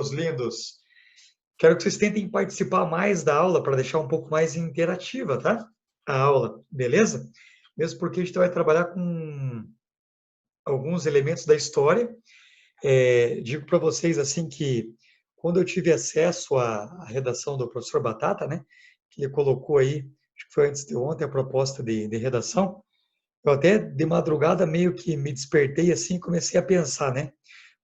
meus lindos. Quero que vocês tentem participar mais da aula para deixar um pouco mais interativa, tá? A aula, beleza? Mesmo porque a gente vai trabalhar com alguns elementos da história. Digo para vocês assim que quando eu tive acesso à redação do professor Batata, né? Que ele colocou aí, acho que foi antes de ontem, a proposta de redação. Eu até de madrugada meio que me despertei assim e comecei a pensar, né?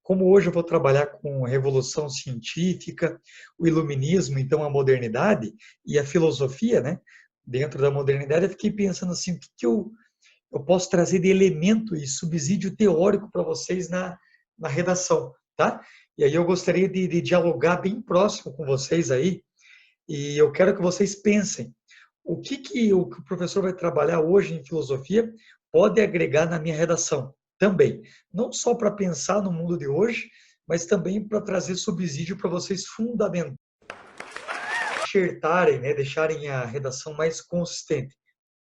Como hoje eu vou trabalhar com a revolução científica, o iluminismo, então a modernidade e a filosofia, né? Dentro da modernidade, eu fiquei pensando assim, o que, que eu posso trazer de elemento e subsídio teórico para vocês na redação, tá? E aí eu gostaria de dialogar bem próximo com vocês aí, e eu quero que vocês pensem o que o professor vai trabalhar hoje em filosofia pode agregar na minha redação também. Não só para pensar no mundo de hoje, mas também para trazer subsídio para vocês fundamentarem, enxertarem, né, deixarem a redação mais consistente.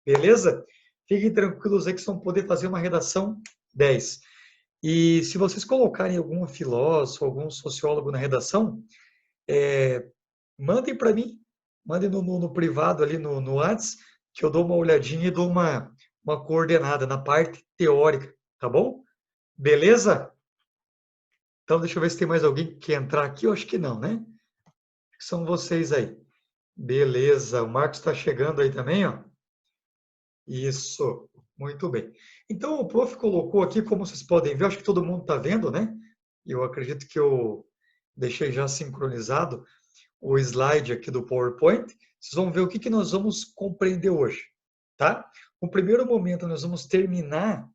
Beleza? Fiquem tranquilos aí que vocês vão poder fazer uma redação 10. E se vocês colocarem algum filósofo, algum sociólogo na redação, mandem para mim, mandem no privado ali no Whats, que eu dou uma olhadinha e dou uma coordenada na parte teórica, tá bom? Beleza? Então deixa eu ver se tem mais alguém que quer entrar aqui. Eu acho que não, né? São vocês aí. Beleza. O Marcos está chegando aí também, ó. Isso. Muito bem. Então o prof colocou aqui, como vocês podem ver, acho que todo mundo está vendo, né? Eu acredito que eu deixei já sincronizado o slide aqui do PowerPoint, vocês vão ver o que nós vamos compreender hoje, tá? No primeiro momento, nós vamos terminar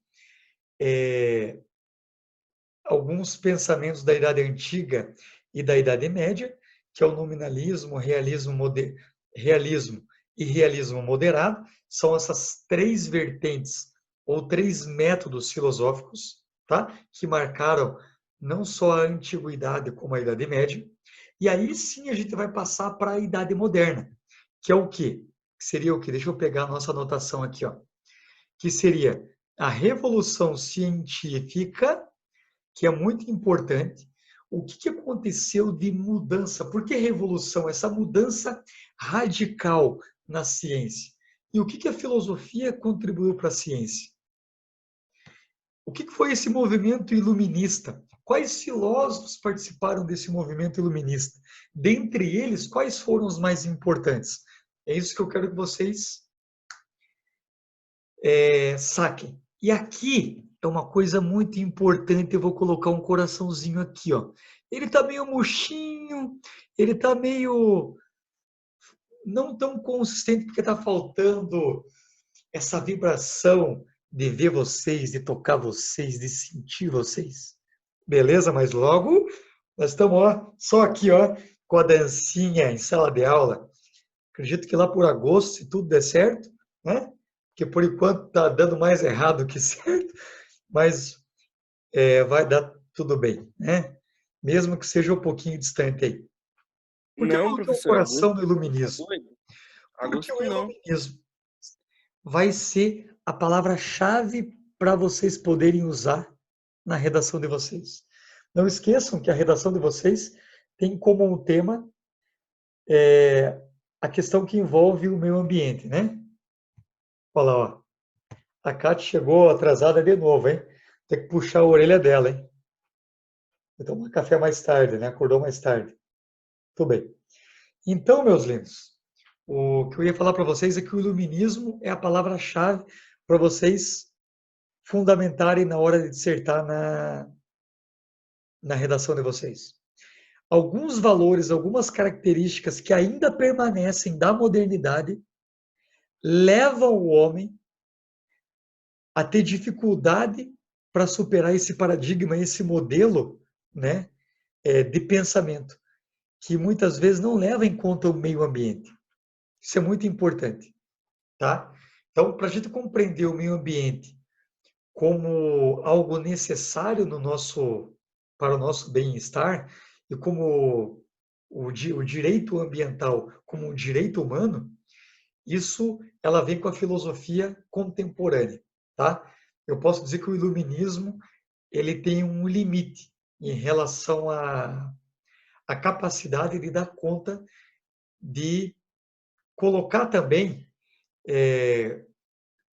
alguns pensamentos da Idade Antiga e da Idade Média, que é o nominalismo, realismo e realismo moderado. São essas três vertentes ou três métodos filosóficos, tá? Que marcaram não só a antiguidade como a Idade Média. E aí sim a gente vai passar para a Idade Moderna, que é o quê? Que seria o quê? Deixa eu pegar a nossa anotação aqui, ó. Que seria a Revolução Científica, que é muito importante. O que aconteceu de mudança? Por que revolução? Essa mudança radical na ciência. E o que a filosofia contribuiu para a ciência? O que foi esse movimento iluminista? Quais filósofos participaram desse movimento iluminista? Dentre eles, quais foram os mais importantes? É isso que eu quero que vocês saquem. E aqui é uma coisa muito importante, eu vou colocar um coraçãozinho aqui, ó. Ele está meio murchinho, ele está meio não tão consistente porque está faltando essa vibração de ver vocês, de tocar vocês, de sentir vocês. Beleza? Mas logo nós estamos ó, só aqui, ó, com a dancinha em sala de aula. Acredito que lá por agosto, se tudo der certo, né? Que por enquanto está dando mais errado que certo, mas vai dar tudo bem, né? Mesmo que seja um pouquinho distante aí. Por que eu Não, coloquei um professor, coração no agosto, tá iluminismo? doido? Porque o Agosto não. iluminismo vai ser a palavra-chave para vocês poderem usar na redação de vocês. Não esqueçam que a redação de vocês tem como um tema a questão que envolve o meio ambiente, né? Olha lá, ó. A Kate chegou atrasada de novo, hein? Tem que puxar a orelha dela, hein? Vou tomar café mais tarde, né? Acordou mais tarde. Tudo bem. Então, meus lindos, o que eu ia falar para vocês é que o iluminismo é a palavra-chave para vocês fundamentarem na hora de dissertar na redação de vocês. Alguns valores, algumas características que ainda permanecem da modernidade levam o homem a ter dificuldade para superar esse paradigma, esse modelo, né, de pensamento, que muitas vezes não leva em conta o meio ambiente. Isso é muito importante, tá? Então, para a gente compreender o meio ambiente como algo necessário para o nosso bem-estar e como o direito ambiental como um direito humano, isso ela vem com a filosofia contemporânea, tá? Eu posso dizer que o iluminismo ele tem um limite em relação a capacidade de dar conta de colocar também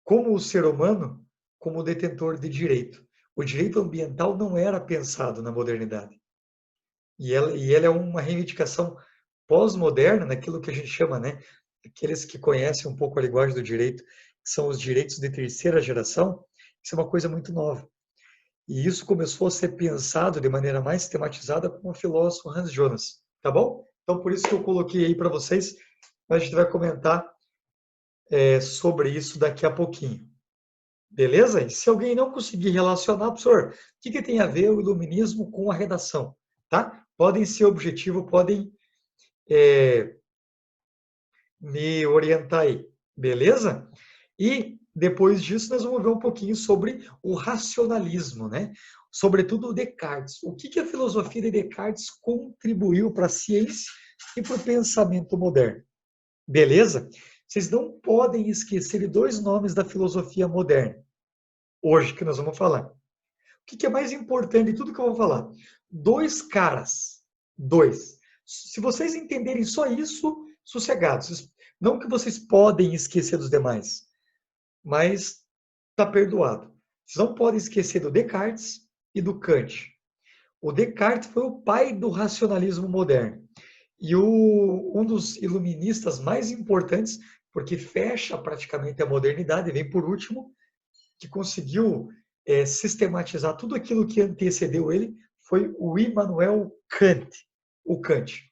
como o ser humano como detentor de direito. O direito ambiental não era pensado na modernidade. E ela é uma reivindicação pós-moderna, naquilo que a gente chama, né? Aqueles que conhecem um pouco a linguagem do direito, que são os direitos de terceira geração, isso é uma coisa muito nova. E isso começou a ser pensado de maneira mais sistematizada com o filósofo Hans Jonas, tá bom? Então, por isso que eu coloquei aí para vocês, mas a gente vai comentar sobre isso daqui a pouquinho. Beleza? E se alguém não conseguir relacionar, professor, o que tem a ver o iluminismo com a redação? Tá? Podem ser objetivo, podem me orientar aí. Beleza? E depois disso nós vamos ver um pouquinho sobre o racionalismo, né? Sobretudo o Descartes. O que a filosofia de Descartes contribuiu para a ciência e para o pensamento moderno? Beleza? Vocês não podem esquecer de dois nomes da filosofia moderna, hoje que nós vamos falar. O que é mais importante de tudo que eu vou falar? Dois caras. Dois. Se vocês entenderem só isso, sossegados. Não que vocês podem esquecer dos demais, mas está perdoado. Vocês não podem esquecer do Descartes e do Kant. O Descartes foi o pai do racionalismo moderno. E um dos iluministas mais importantes, porque fecha praticamente a modernidade, vem por último, que conseguiu sistematizar tudo aquilo que antecedeu ele, foi o Immanuel Kant, o Kant.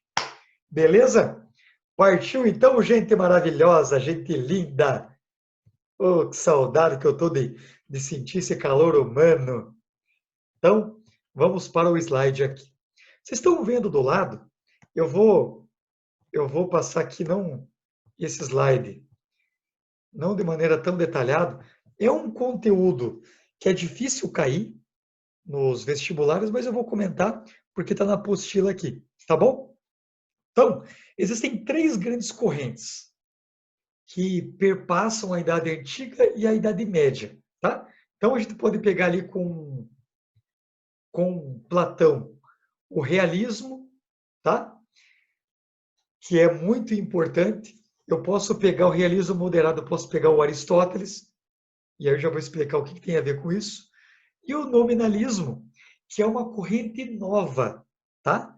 Beleza? Partiu então, gente maravilhosa, gente linda. Oh, que saudade que eu estou de sentir esse calor humano. Então, vamos para o slide aqui. Vocês estão vendo do lado? Eu vou passar aqui não esse slide, não de maneira tão detalhada. É um conteúdo que é difícil cair nos vestibulares, mas eu vou comentar porque está na apostila aqui, tá bom? Então, existem três grandes correntes que perpassam a Idade Antiga e a Idade Média, tá? Então, a gente pode pegar ali com Platão o realismo, tá? Que é muito importante. Eu posso pegar o realismo moderado, eu posso pegar o Aristóteles, e aí eu já vou explicar o que tem a ver com isso. E o nominalismo, que é uma corrente nova, tá?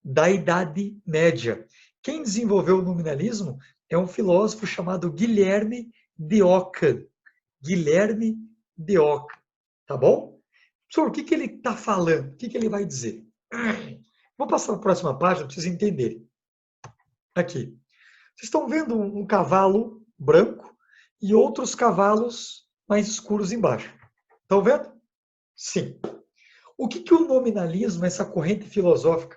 Da Idade Média. Quem desenvolveu o nominalismo é um filósofo chamado Guilherme de Ockham. Guilherme de Ockham, tá bom? Professor, o que ele está falando? O que ele vai dizer? Vou passar para a próxima página para vocês entenderem. Aqui. Vocês estão vendo um cavalo branco e outros cavalos mais escuros embaixo. Estão vendo? Sim. O que o nominalismo, essa corrente filosófica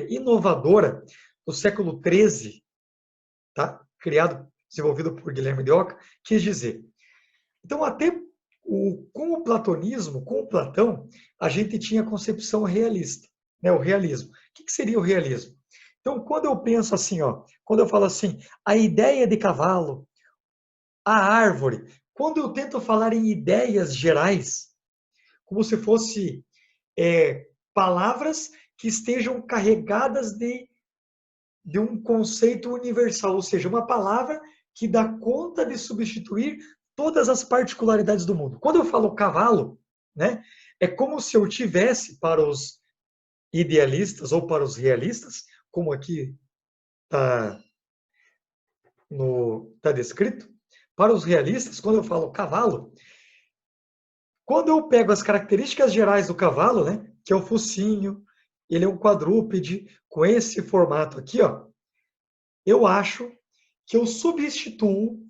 inovadora do século XIII, tá? Desenvolvido por Guilherme de Ockham, quis dizer? Então, até com o platonismo, com o Platão, a gente tinha a concepção realista, né? O realismo. O que seria o realismo? Então, quando eu penso assim, ó, quando eu falo assim, a ideia de cavalo, a árvore, quando eu tento falar em ideias gerais, como se fosse palavras que estejam carregadas de um conceito universal, ou seja, uma palavra que dá conta de substituir todas as particularidades do mundo. Quando eu falo cavalo, né, é como se eu tivesse para os idealistas ou para os realistas, como aqui está descrito, para os realistas, quando eu falo cavalo, quando eu pego as características gerais do cavalo, né, que é o focinho, ele é um quadrúpede com esse formato aqui, ó, eu acho que eu substituo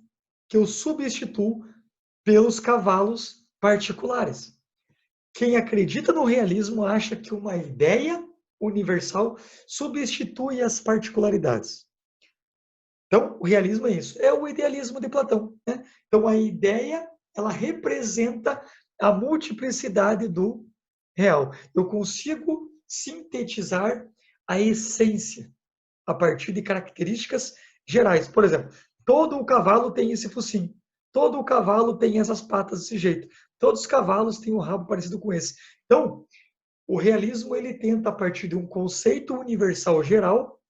pelos cavalos particulares. Quem acredita no realismo acha que uma ideia universal substitui as particularidades. Então, o realismo é isso. É o idealismo de Platão, né? Então, a ideia, ela representa a multiplicidade do real. Eu consigo sintetizar a essência a partir de características gerais. Por exemplo, todo o cavalo tem esse focinho. Todo o cavalo tem essas patas desse jeito. Todos os cavalos têm um rabo parecido com esse. Então, O realismo ele tenta, a partir de um conceito universal geral,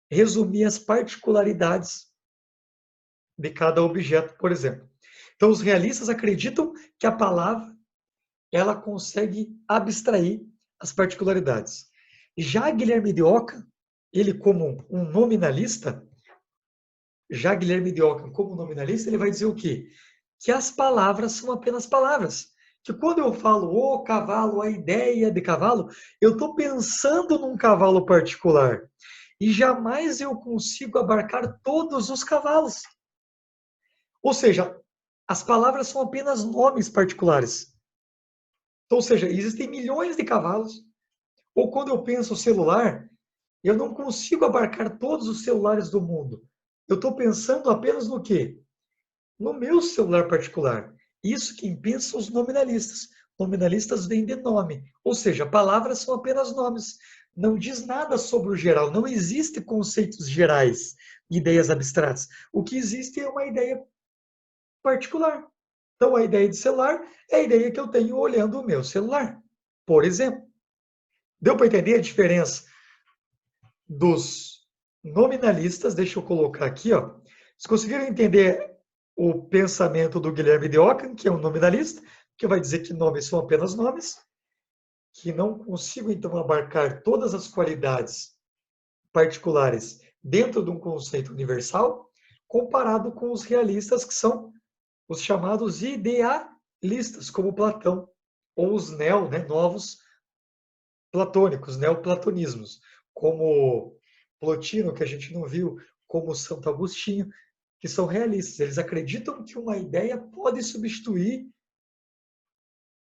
resumir as particularidades de cada objeto, por exemplo. Então, os realistas acreditam que a palavra ela consegue abstrair as particularidades. Já Guilherme de Ockham, ele como um nominalista, ele vai dizer o quê? Que as palavras são apenas palavras. Que quando eu falo o cavalo, a ideia de cavalo, eu estou pensando num cavalo particular. E jamais eu consigo abarcar todos os cavalos. Ou seja, as palavras são apenas nomes particulares. Ou seja, existem milhões de cavalos. Ou quando eu penso celular, eu não consigo abarcar todos os celulares do mundo. Eu estou pensando apenas no quê? No meu celular particular. Isso quem pensa são os nominalistas. Nominalistas vêm de nome. Ou seja, palavras são apenas nomes. Não diz nada sobre o geral. Não existe conceitos gerais, ideias abstratas. O que existe é uma ideia particular. Então, a ideia de celular é a ideia que eu tenho olhando o meu celular, por exemplo. Deu para entender a diferença dos nominalistas? Deixa eu colocar aqui, ó. Vocês conseguiram entender o pensamento do Guilherme de Ockham, que é um nominalista, que vai dizer que nomes são apenas nomes, que não consigo, então, abarcar todas as qualidades particulares dentro de um conceito universal, comparado com os realistas, que são os chamados idealistas, como Platão, ou os novos platônicos, neoplatonismos, como Plotino, que a gente não viu, como Santo Agostinho, que são realistas. Eles acreditam que uma ideia pode substituir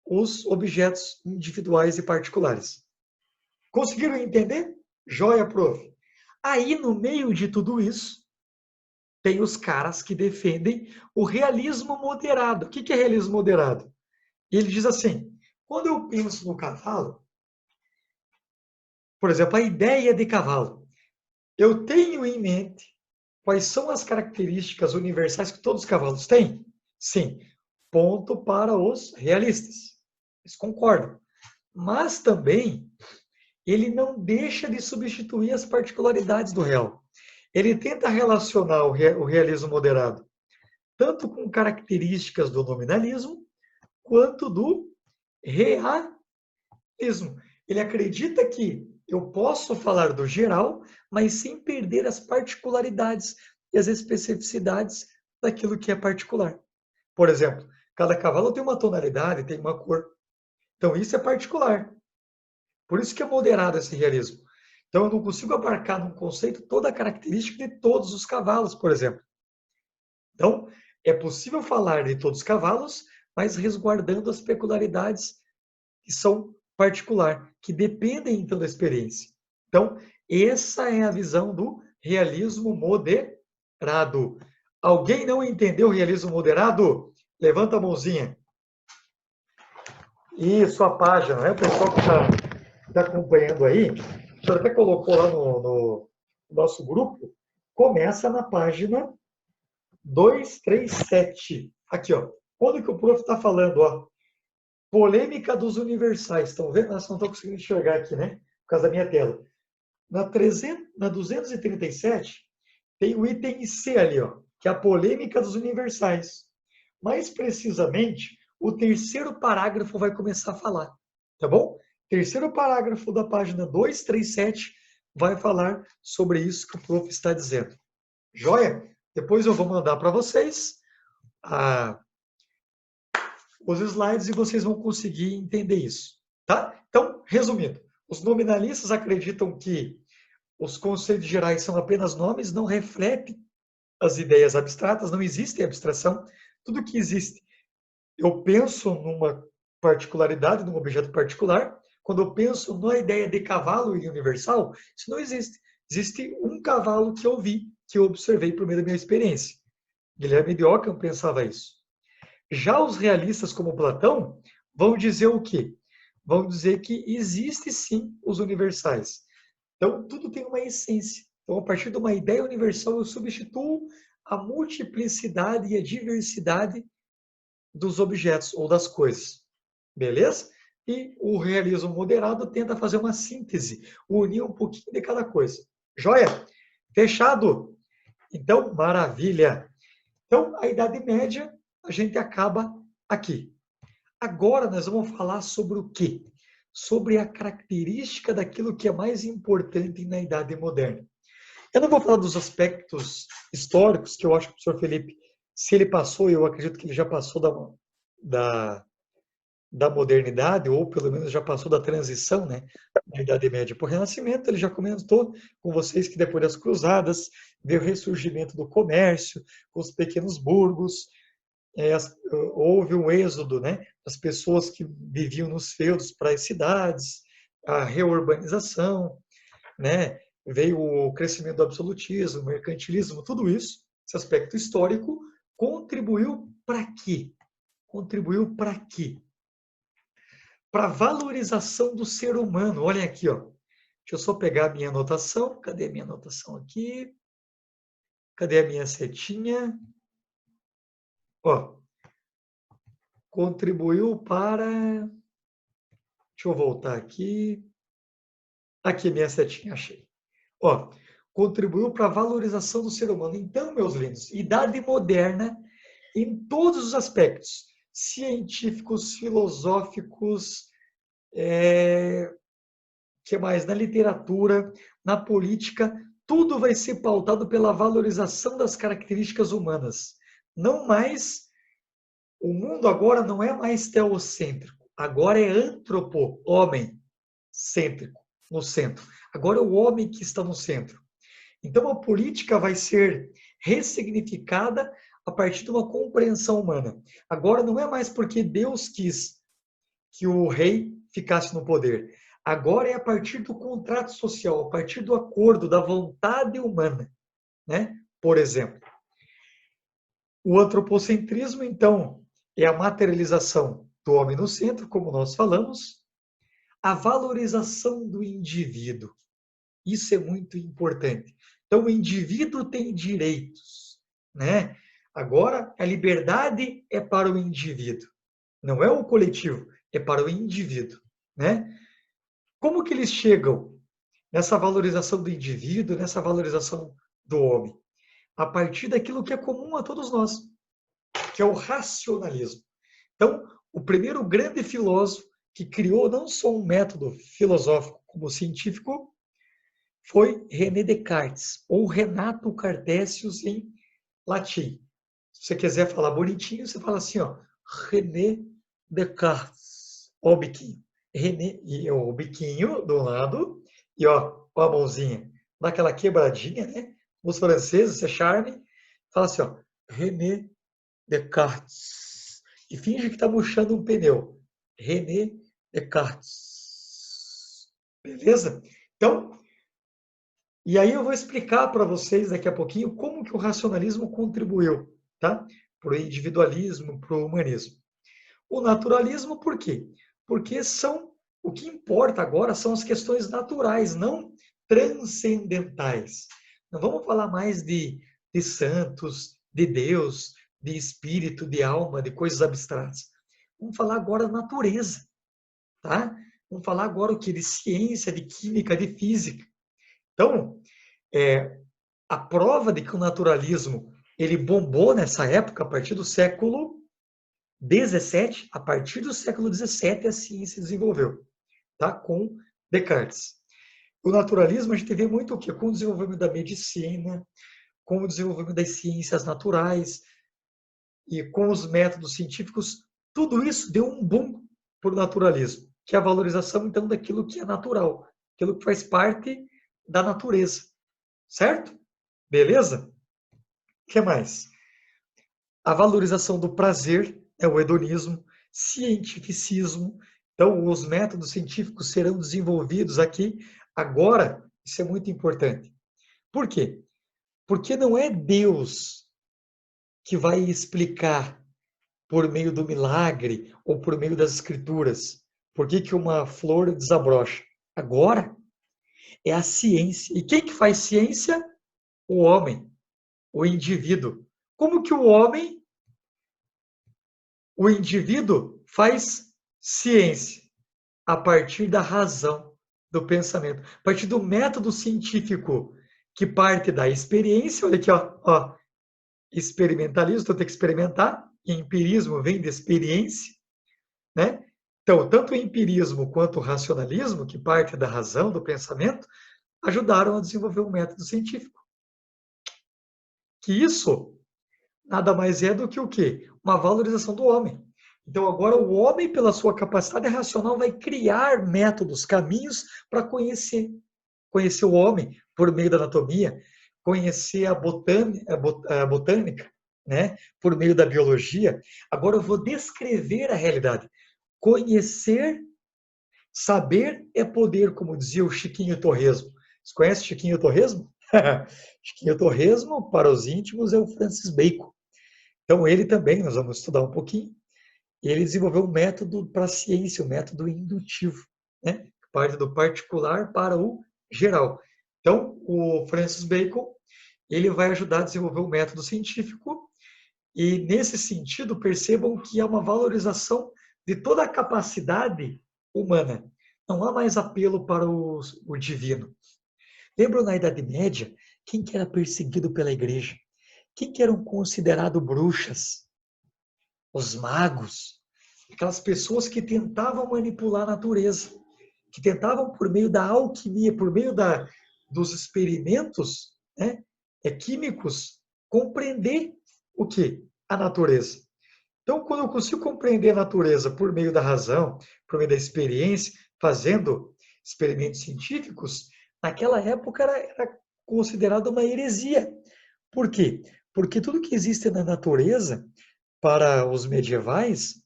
os objetos individuais e particulares. Conseguiram entender? Joia, prof. Aí, no meio de tudo isso, tem os caras que defendem o realismo moderado. O que é realismo moderado? Ele diz assim, quando eu penso no cavalo, por exemplo, a ideia de cavalo, eu tenho em mente quais são as características universais que todos os cavalos têm? Sim, ponto para os realistas. Eles concordam. Mas também ele não deixa de substituir as particularidades do real. Ele tenta relacionar o realismo moderado tanto com características do nominalismo quanto do realismo. Ele acredita que eu posso falar do geral, mas sem perder as particularidades e as especificidades daquilo que é particular. Por exemplo, cada cavalo tem uma tonalidade, tem uma cor. Então, isso é particular. Por isso que é moderado esse realismo. Então, eu não consigo abarcar num conceito toda a característica de todos os cavalos, por exemplo. Então, é possível falar de todos os cavalos, mas resguardando as peculiaridades que são particular, que dependem então da experiência. Então, essa é a visão do realismo moderado. Alguém não entendeu o realismo moderado? Levanta a mãozinha. Isso, a página, né? O pessoal que está acompanhando aí, a senhora até colocou lá no nosso grupo, começa na página 237. Aqui, ó. Quando que o prof está falando, ó? Polêmica dos universais. Estão vendo? Nossa, não estou conseguindo enxergar aqui, né? Por causa da minha tela. Na 237, tem o item C ali, ó, que é a polêmica dos universais. Mais precisamente, o terceiro parágrafo vai começar a falar. Tá bom? Terceiro parágrafo da página 237 vai falar sobre isso que o prof está dizendo. Joia? Depois eu vou mandar para vocês os slides e vocês vão conseguir entender isso. Tá? Então, resumindo, os nominalistas acreditam que os conceitos gerais são apenas nomes, não refletem as ideias abstratas, não existe abstração. Tudo que existe, eu penso numa particularidade, num objeto particular. Quando eu penso na ideia de cavalo universal, isso não existe. Existe um cavalo que eu vi, que eu observei por meio da minha experiência. Guilherme de Ockham pensava isso. Já os realistas, como Platão, vão dizer o quê? Vão dizer que existe sim os universais. Então, tudo tem uma essência. Então, a partir de uma ideia universal, eu substituo a multiplicidade e a diversidade dos objetos ou das coisas. Beleza? e o realismo moderado tenta fazer uma síntese, unir um pouquinho de cada coisa. Joia? Fechado? Então, maravilha! Então, a Idade Média, a gente acaba aqui. Agora nós vamos falar sobre o quê? Sobre a característica daquilo que é mais importante na Idade Moderna. Eu não vou falar dos aspectos históricos, que eu acho que o professor Felipe, se ele passou, eu acredito que ele já passou da, da modernidade, ou pelo menos já passou da transição, né, da Idade Média para o Renascimento. Ele já comentou com vocês que depois das Cruzadas veio o ressurgimento do comércio, com os pequenos burgos, houve um êxodo, né, das pessoas que viviam nos feudos para as cidades, a reurbanização, né, veio o crescimento do absolutismo, mercantilismo, tudo isso, esse aspecto histórico, contribuiu para quê? Contribuiu para quê? Para a valorização do ser humano. Olhem aqui, ó. Deixa eu só pegar a minha anotação. Cadê a minha anotação aqui? Cadê a minha setinha? Ó, contribuiu para... Deixa eu voltar aqui. Aqui, minha setinha, achei. Ó, contribuiu para a valorização do ser humano. Então, meus lindos, Idade Moderna, em todos os aspectos, científicos, filosóficos, que mais? Na literatura, na política, tudo vai ser pautado pela valorização das características humanas. Não mais, o mundo agora não é mais teocêntrico, agora é antropo, homem, cêntrico, no centro. Agora é o homem que está no centro. Então a política vai ser ressignificada a partir de uma compreensão humana. Agora não é mais porque Deus quis que o rei ficasse no poder. Agora é a partir do contrato social, a partir do acordo, da vontade humana, né? Por exemplo, o antropocentrismo, então, é a materialização do homem no centro, como nós falamos, a valorização do indivíduo. Isso é muito importante. Então, o indivíduo tem direitos, né? Agora, a liberdade é para o indivíduo, não é o coletivo, é para o indivíduo, né? Como que eles chegam nessa valorização do indivíduo, nessa valorização do homem? A partir daquilo que é comum a todos nós, que é o racionalismo. Então, o primeiro grande filósofo que criou não só um método filosófico como científico foi René Descartes, ou Renato Cartesius em latim. Se você quiser falar bonitinho, você fala assim, ó, René Descartes, ó o biquinho. René, e o biquinho do lado, e ó a mãozinha, dá aquela quebradinha, né? Os franceses, é charme, fala assim, ó, René Descartes. E finge que está murchando um pneu. René Descartes. Beleza? Então, e aí eu vou explicar para vocês daqui a pouquinho como que o racionalismo contribuiu, tá? Para o individualismo, para o humanismo. O naturalismo, por quê? Porque o que importa agora são as questões naturais, não transcendentais. Não vamos falar mais de santos, de Deus, de espírito, de alma, de coisas abstratas. Vamos falar agora da natureza, tá? Vamos falar agora o que? De ciência, de química, de física. Então, a prova de que o naturalismo ele bombou nessa época, a partir do século XVII, a partir do século XVII, a ciência desenvolveu, tá? Com Descartes. O naturalismo a gente vê muito o quê? Com o desenvolvimento da medicina, com o desenvolvimento das ciências naturais e com os métodos científicos, tudo isso deu um boom para o naturalismo, que é a valorização, então, daquilo que é natural, aquilo que faz parte da natureza, certo? Beleza? O que mais? A valorização do prazer é o hedonismo, cientificismo. Então, os métodos científicos serão desenvolvidos aqui agora. Isso é muito importante. Por quê? Porque não é Deus que vai explicar por meio do milagre ou por meio das escrituras por que uma flor desabrocha. Agora é a ciência. E quem que faz ciência? O homem, o indivíduo. Como que o indivíduo faz ciência? a partir da razão, do pensamento, a partir do método científico, que parte da experiência. Olha aqui, ó, experimentalismo, então tem que experimentar, e empirismo vem de experiência, né? Então, tanto o empirismo quanto o racionalismo, que parte da razão, do pensamento, ajudaram a desenvolver um método científico. Que isso nada mais é do que o quê? Uma valorização do homem. Então, agora o homem, pela sua capacidade racional, vai criar métodos, caminhos para conhecer. Conhecer o homem por meio da anatomia, conhecer a botânica, né? Por meio da biologia. Agora eu vou descrever a realidade. Conhecer, saber é poder, como dizia o Chiquinho Torresmo. Você conhece Chiquinho Torresmo? Chiquinho Torresmo, para os íntimos, é o Francis Bacon. Então, ele também, nós vamos estudar um pouquinho, ele desenvolveu um método para a ciência, o método indutivo, né? Parte do particular para o geral. Então, o Francis Bacon, ele vai ajudar a desenvolver um método científico e, nesse sentido, percebam que há uma valorização de toda a capacidade humana. Não há mais apelo para o divino. Lembram na Idade Média quem que era perseguido pela igreja? Quem que eram considerados bruxas? Os magos, aquelas pessoas que tentavam manipular a natureza, que tentavam, por meio da alquimia, por meio dos experimentos, né, químicos, compreender o que? A natureza. Então, quando eu consigo compreender a natureza por meio da razão, por meio da experiência, fazendo experimentos científicos, naquela época era considerado uma heresia. Por quê? Porque tudo que existe na natureza, para os medievais,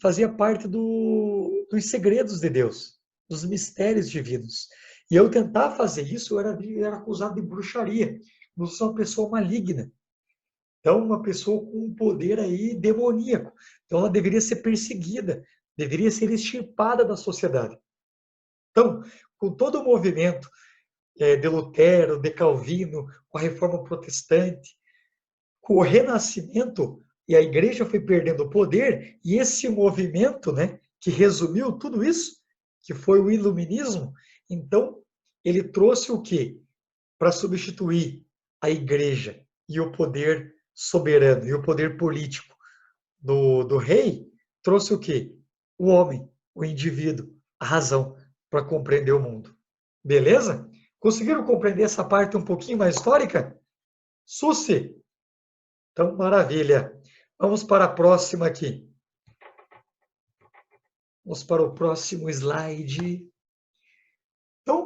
fazia parte dos segredos de Deus, dos mistérios divinos. E eu tentar fazer isso, era acusado de bruxaria. Eu sou uma pessoa maligna. Então, uma pessoa com um poder aí demoníaco. Então, ela deveria ser perseguida, deveria ser extirpada da sociedade. Então, com todo o movimento de Lutero, de Calvino, com a Reforma Protestante, com o Renascimento, e a igreja foi perdendo o poder, e esse movimento, né, que resumiu tudo isso, que foi o iluminismo, então ele trouxe o quê? Para substituir a igreja e o poder soberano e o poder político do rei, trouxe o quê? O homem, o indivíduo, a razão para compreender o mundo. Beleza? Conseguiram compreender essa parte um pouquinho mais histórica? Susi, então, maravilha. Vamos para a próxima aqui. Vamos para o próximo slide. Então,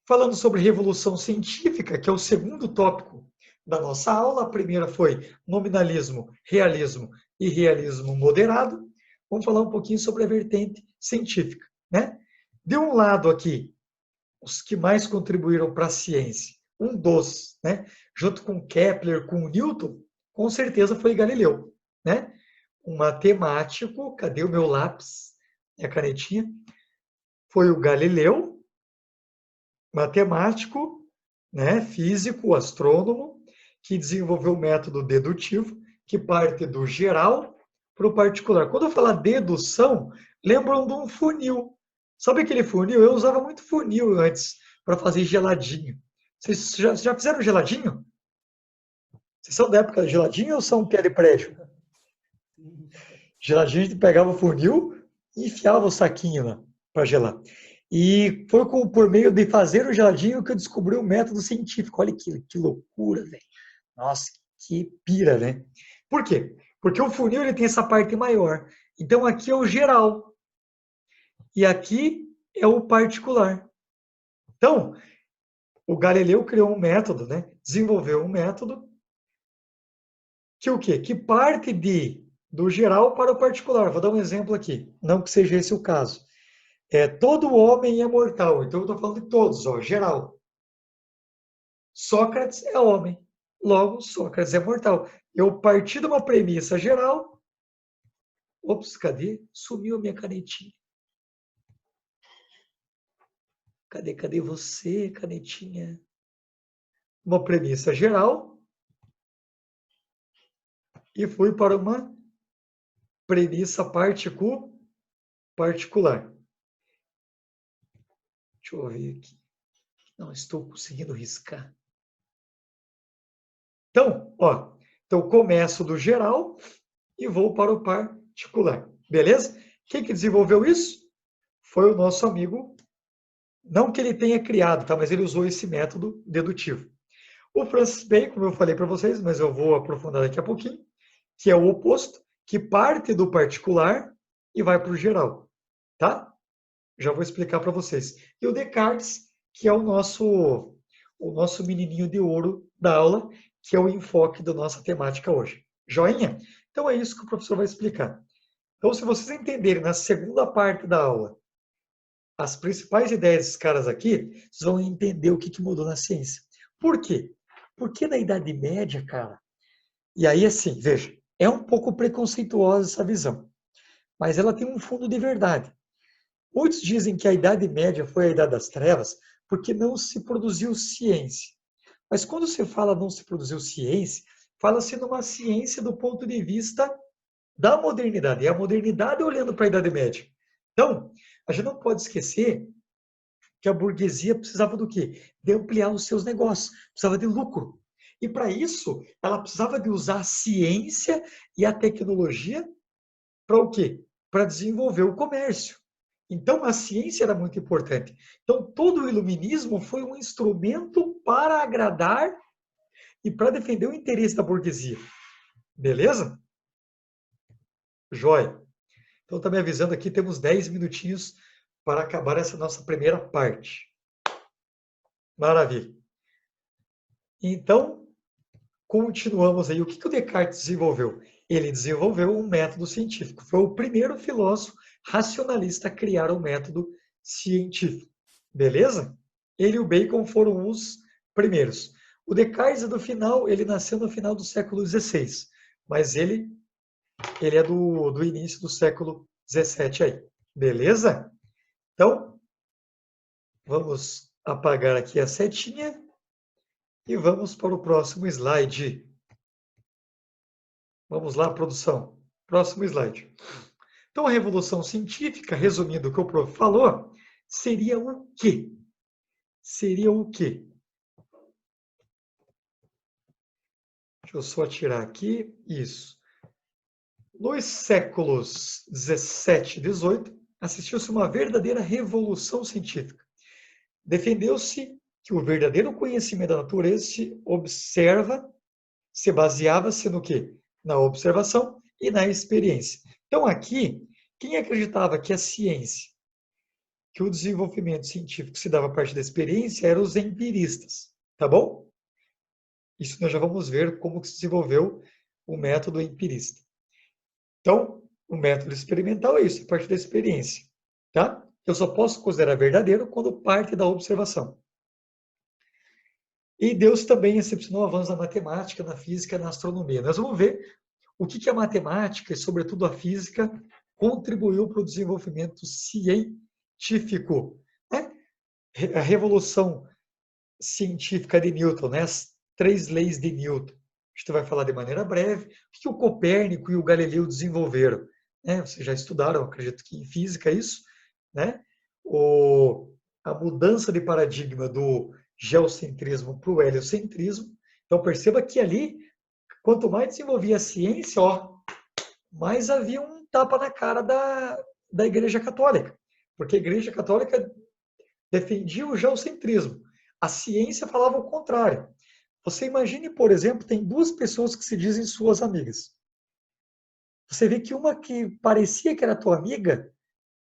falando sobre revolução científica, que é o segundo tópico da nossa aula, a primeira foi nominalismo, realismo e realismo moderado. Vamos falar um pouquinho sobre a vertente científica, né? De um lado aqui, os que mais contribuíram para a ciência, um dos, né, junto com Kepler, com Newton, com certeza foi Galileu, né? Um matemático, cadê o meu lápis, minha canetinha? Foi o Galileu, matemático, né, físico, astrônomo, que desenvolveu o método dedutivo, que parte do geral para o particular. Quando eu falar dedução, lembram de um funil. Sabe aquele funil? Eu usava muito funil antes para fazer geladinho. Vocês já fizeram geladinho? Vocês são da época do geladinho ou são pé de prédio? Geladinho, a gente pegava o funil e enfiava o saquinho lá para gelar. E foi por meio de fazer o geladinho que eu descobri o método científico. Olha que loucura, velho. Nossa, que pira, né? Por quê? Porque o funil ele tem essa parte maior. Então aqui é o geral. E aqui é o particular. Então, o Galileu criou um método, né? Desenvolveu um método que o quê? Que parte do geral para o particular. Vou dar um exemplo aqui. Não que seja esse o caso. Todo homem é mortal. Então, eu estou falando de todos, ó, geral. Sócrates é homem. Logo, Sócrates é mortal. Eu parti de uma premissa geral. Ops, cadê? Sumiu a minha canetinha. Cadê você, canetinha? Uma premissa geral. E fui para uma premissa particular. Deixa eu ver aqui. Não estou conseguindo riscar. Então, ó, então começo do geral e vou para o particular. Beleza? Quem que desenvolveu isso? Foi o nosso amigo, não que ele tenha criado, tá? Mas ele usou esse método dedutivo. O Francis Bacon, como eu falei para vocês, mas eu vou aprofundar daqui a pouquinho, que é o oposto, que parte do particular e vai para o geral, tá? Já vou explicar para vocês. E o Descartes, que é o nosso menininho de ouro da aula, que é o enfoque da nossa temática hoje. Joinha? Então é isso que o professor vai explicar. Então, se vocês entenderem na segunda parte da aula as principais ideias desses caras aqui, vocês vão entender o que mudou na ciência. Por quê? Porque na Idade Média, cara, e aí assim, veja, é um pouco preconceituosa essa visão, mas ela tem um fundo de verdade. Muitos dizem que a Idade Média foi a Idade das Trevas porque não se produziu ciência. Mas quando se fala não se produziu ciência, fala-se numa ciência do ponto de vista da modernidade. E a modernidade olhando para a Idade Média. Então, a gente não pode esquecer que a burguesia precisava do quê? De ampliar os seus negócios, precisava de lucro. E para isso, ela precisava de usar a ciência e a tecnologia para o quê? Para desenvolver o comércio. Então, a ciência era muito importante. Então, todo o iluminismo foi um instrumento para agradar e para defender o interesse da burguesia. Beleza? Jóia. Então, está me avisando aqui, temos 10 minutinhos para acabar essa nossa primeira parte. Maravilha. Então, continuamos aí. O que o Descartes desenvolveu? Ele desenvolveu um método científico. Foi o primeiro filósofo racionalista a criar um método científico. Beleza? Ele e o Bacon foram os primeiros. O Descartes é do final, ele nasceu no final do século XVI, mas ele é do início do século XVII aí. Beleza? Então, vamos apagar aqui a setinha e vamos para o próximo slide. Vamos lá, produção. Próximo slide. Então, a revolução científica, resumindo o que o prof falou, seria o quê? Seria o quê? Deixa eu só tirar aqui. Isso. Nos séculos 17 e 18, assistiu-se uma verdadeira revolução científica. Defendeu-se que o verdadeiro conhecimento da natureza se baseava-se no quê? Na observação e na experiência. Então, aqui, quem acreditava que a ciência, que o desenvolvimento científico se dava a partir da experiência, eram os empiristas, tá bom? Isso nós já vamos ver como que se desenvolveu o método empirista. Então, o método experimental é isso, a partir da experiência, tá? Eu só posso considerar verdadeiro quando parte da observação. E Deus também recepcionou o avanço da matemática, na física e na astronomia. Nós vamos ver o que a matemática e, sobretudo, a física contribuiu para o desenvolvimento científico. Né? A revolução científica de Newton, né? As 3 leis de Newton. A gente vai falar de maneira breve. O que o Copérnico e o Galileu desenvolveram? Né? Vocês já estudaram, acredito que em física, isso. Né? A mudança de paradigma do geocentrismo para o heliocentrismo. Então, perceba que ali, quanto mais desenvolvia a ciência, ó, mais havia um tapa na cara da Igreja Católica. Porque a Igreja Católica defendia o geocentrismo. A ciência falava o contrário. Você imagine, por exemplo, tem 2 pessoas que se dizem suas amigas. Você vê que uma que parecia que era tua amiga,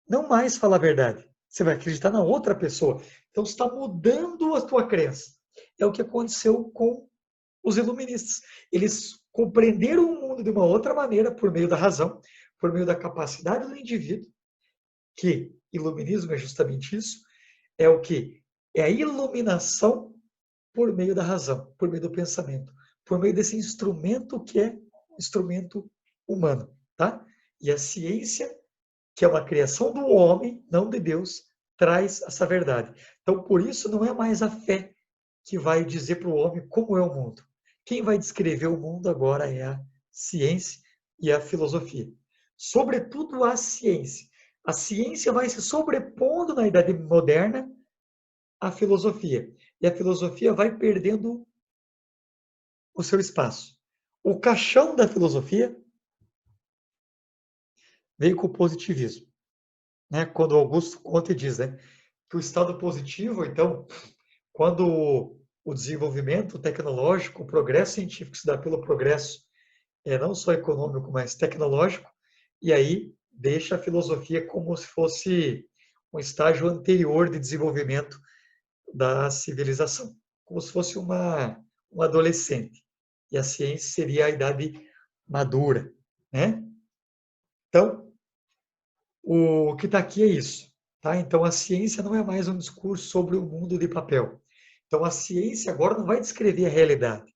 não mais fala a verdade. Você vai acreditar na outra pessoa. Então, você está mudando a tua crença. É o que aconteceu com os iluministas. Eles compreenderam o mundo de uma outra maneira, por meio da razão, por meio da capacidade do indivíduo, que iluminismo é justamente isso, é o que? É a iluminação por meio da razão, por meio do pensamento, por meio desse instrumento que é instrumento humano, tá? E a ciência, que é uma criação do homem, não de Deus, traz essa verdade. Então, por isso, não é mais a fé que vai dizer para o homem como é o mundo. Quem vai descrever o mundo agora é a ciência e a filosofia. Sobretudo a ciência. A ciência vai se sobrepondo na Idade Moderna a filosofia. E a filosofia vai perdendo o seu espaço. O caixão da filosofia veio com o positivismo, né? Quando Augusto Comte diz, né, que o estado positivo, então, quando o desenvolvimento tecnológico, o progresso científico se dá pelo progresso não só econômico, mas tecnológico, e aí deixa a filosofia como se fosse um estágio anterior de desenvolvimento da civilização, como se fosse um adolescente. E a ciência seria a idade madura, né? Então, o que está aqui é isso, tá? Então, a ciência não é mais um discurso sobre o mundo de papel. Então, a ciência agora não vai descrever a realidade,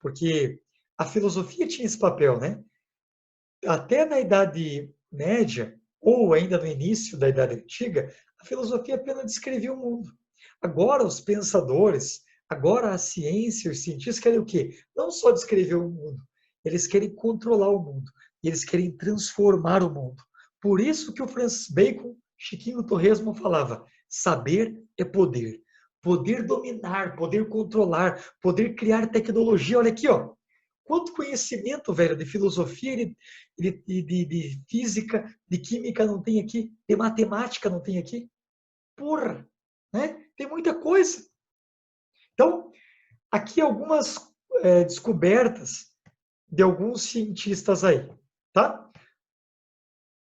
porque a filosofia tinha esse papel, né? Até na Idade Média, ou ainda no início da Idade Antiga, a filosofia apenas descrevia o mundo. Agora, os pensadores, agora a ciência, os cientistas querem o quê? Não só descrever o mundo, eles querem controlar o mundo, eles querem transformar o mundo. Por isso que o Francis Bacon, Chiquinho Torresmo falava: saber é poder. Poder dominar, poder controlar, poder criar tecnologia. Olha aqui, ó. Quanto conhecimento, velho, de filosofia, de física, de química não tem aqui, de matemática não tem aqui? Porra, né? Tem muita coisa. Então, aqui algumas descobertas de alguns cientistas aí, tá?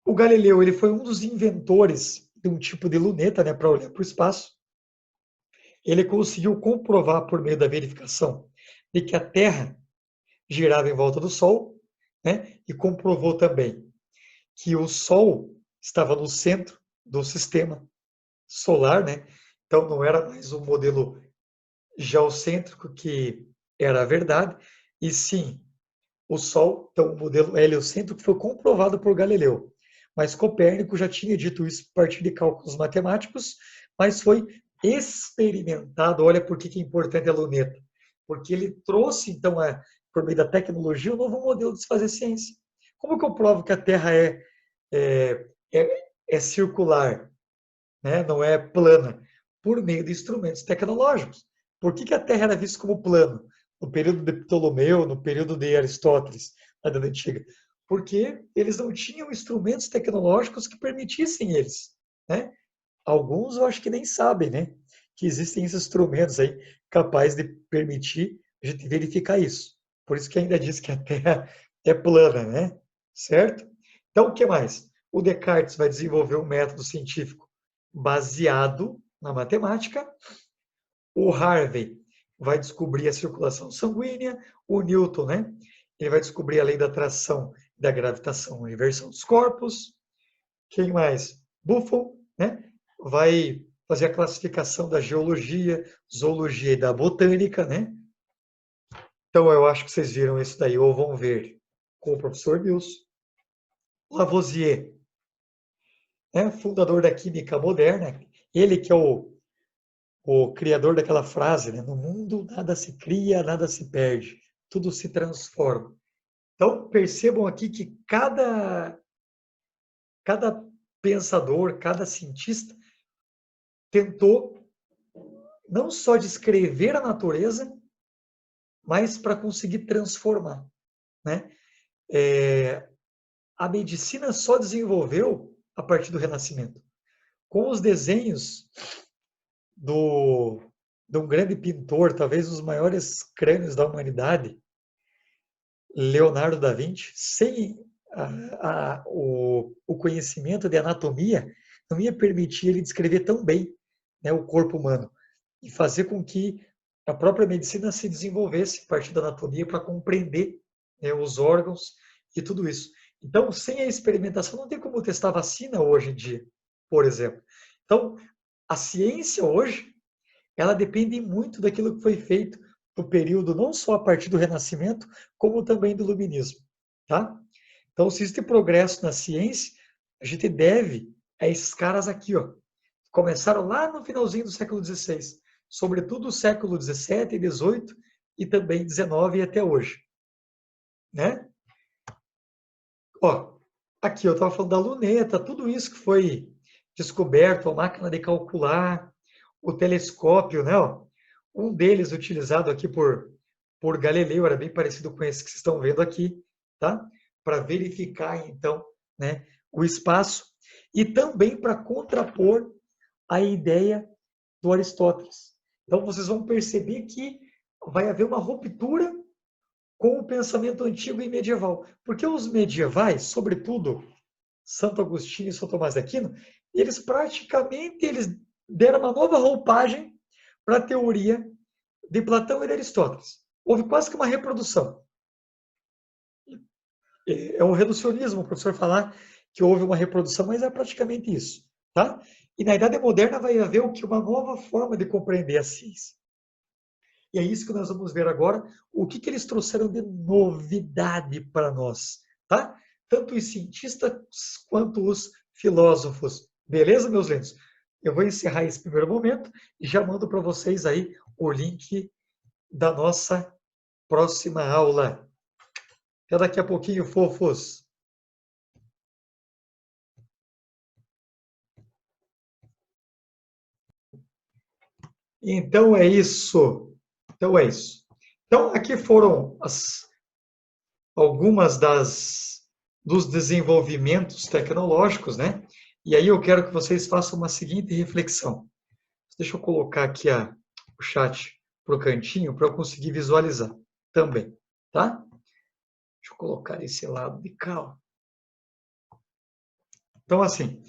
O Galileu, ele foi um dos inventores de um tipo de luneta, né, para olhar para o espaço. Ele conseguiu comprovar por meio da verificação de que a Terra girava em volta do Sol, né? E comprovou também que o Sol estava no centro do sistema solar, né? Então não era mais um modelo geocêntrico que era a verdade, e sim o Sol, então o modelo heliocêntrico foi comprovado por Galileu. Mas Copérnico já tinha dito isso a partir de cálculos matemáticos, mas foi experimentado. Olha por que é importante a luneta. Porque ele trouxe, então, por meio da tecnologia, um novo modelo de se fazer ciência. Como que eu provo que a Terra é, é circular, né? Não é plana? Por meio de instrumentos tecnológicos. Por que a Terra era vista como plano? No período de Ptolomeu, no período de Aristóteles, na Idade Antiga? Porque eles não tinham instrumentos tecnológicos que permitissem eles, né? Alguns eu acho que nem sabem, né? Que existem esses instrumentos aí capazes de permitir a gente verificar isso. Por isso que ainda diz que a Terra é plana, né? Certo? Então, o que mais? O Descartes vai desenvolver um método científico baseado na matemática. O Harvey vai descobrir a circulação sanguínea. O Newton, né? Ele vai descobrir a lei da atração e da gravitação universal dos corpos. Quem mais? Buffon, né? Vai fazer a classificação da geologia, zoologia e da botânica, né? Então, eu acho que vocês viram isso daí, ou vão ver com o professor Mills. Lavoisier, né? Fundador da química moderna, ele que é o criador daquela frase, né? No mundo nada se cria, nada se perde, tudo se transforma. Então, percebam aqui que cada pensador, cada cientista tentou não só descrever a natureza, mas para conseguir transformar, né? A medicina só desenvolveu a partir do Renascimento. Com os desenhos do, de um grande pintor, talvez um dos maiores crânios da humanidade, Leonardo da Vinci, sem o conhecimento de anatomia, não ia permitir ele descrever tão bem, né, o corpo humano e fazer com que a própria medicina se desenvolvesse a partir da anatomia para compreender, né, os órgãos e tudo isso. Então, sem a experimentação, não tem como testar vacina hoje em dia, por exemplo. Então, a ciência hoje, ela depende muito daquilo que foi feito no período, não só a partir do Renascimento, como também do Iluminismo. Tá? Então, se existe progresso na ciência, a gente deve a esses caras aqui, ó. Começaram lá no finalzinho do século XVI, sobretudo o século XVII e XVIII e também XIX e até hoje, né? Ó, aqui eu estava falando da luneta, tudo isso que foi descoberto, a máquina de calcular, o telescópio, né? Ó, um deles utilizado aqui por Galileu, era bem parecido com esse que vocês estão vendo aqui, tá? Para verificar, então, né, o espaço e também para contrapor a ideia do Aristóteles. Então, vocês vão perceber que vai haver uma ruptura com o pensamento antigo e medieval. Porque os medievais, sobretudo Santo Agostinho e São Tomás de Aquino, eles deram uma nova roupagem para a teoria de Platão e de Aristóteles. Houve quase que uma reprodução. É um reducionismo o professor falar que houve uma reprodução, mas é praticamente isso. Tá? E na Idade Moderna vai haver o que? Uma nova forma de compreender a ciência. E é isso que nós vamos ver agora, o que eles trouxeram de novidade para nós. Tá? Tanto os cientistas quanto os filósofos. Beleza, meus lindos? Eu vou encerrar esse primeiro momento e já mando para vocês aí o link da nossa próxima aula. Até daqui a pouquinho, fofos. Então é isso. Então aqui foram algumas dos desenvolvimentos tecnológicos, né? E aí eu quero que vocês façam uma seguinte reflexão. Deixa eu colocar aqui o chat para o cantinho para eu conseguir visualizar também, tá? Deixa eu colocar esse lado de cá. Ó. Então, assim,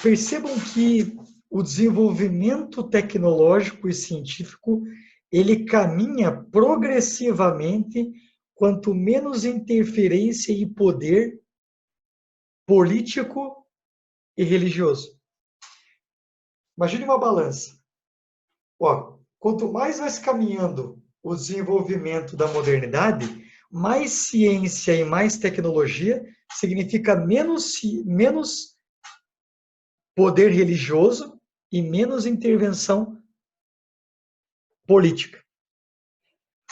percebam que o desenvolvimento tecnológico e científico ele caminha progressivamente quanto menos interferência e poder político e religioso. Imagine uma balança. Ó, quanto mais vai se caminhando o desenvolvimento da modernidade, mais ciência e mais tecnologia significa menos poder religioso e menos intervenção política.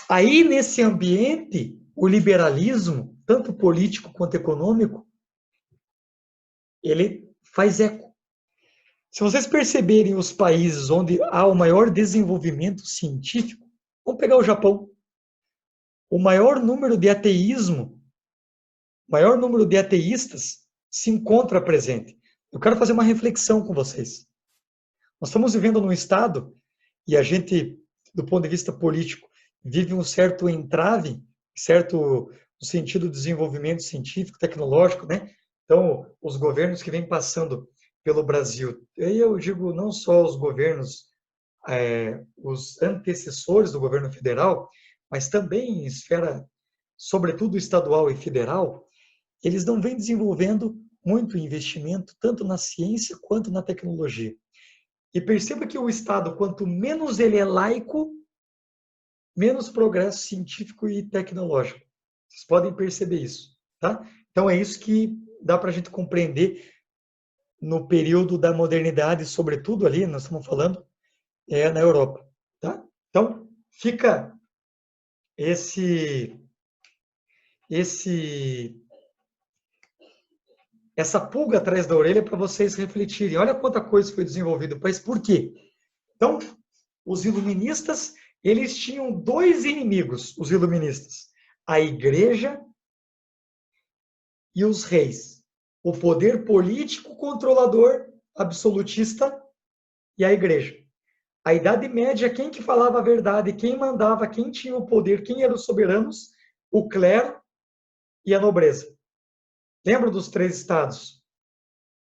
Aí, nesse ambiente, o liberalismo, tanto político quanto econômico, ele faz eco. Se vocês perceberem os países onde há o maior desenvolvimento científico, vamos pegar o Japão. O maior número de ateísmo, o maior número de ateístas se encontra presente. Eu quero fazer uma reflexão com vocês. Nós estamos vivendo num estado, e a gente, do ponto de vista político, vive um certo entrave, certo no sentido do desenvolvimento científico, tecnológico, né? Então, os governos que vêm passando pelo Brasil, e eu digo não só os governos, os antecessores do governo federal, mas também em esfera, sobretudo estadual e federal, eles não vêm desenvolvendo muito investimento, tanto na ciência quanto na tecnologia. E perceba que o Estado, quanto menos ele é laico, menos progresso científico e tecnológico. Vocês podem perceber isso, tá? Então é isso que dá para a gente compreender no período da modernidade, sobretudo ali, nós estamos falando, na Europa, tá? Então fica essa pulga atrás da orelha para vocês refletirem. Olha quanta coisa foi desenvolvida no país. Por quê? Então, os iluministas, eles tinham dois inimigos, os iluministas. A igreja e os reis. O poder político controlador, absolutista, e a igreja. A Idade Média, quem que falava a verdade, quem mandava, quem tinha o poder, quem eram os soberanos? O clero e a nobreza. Lembram dos três estados?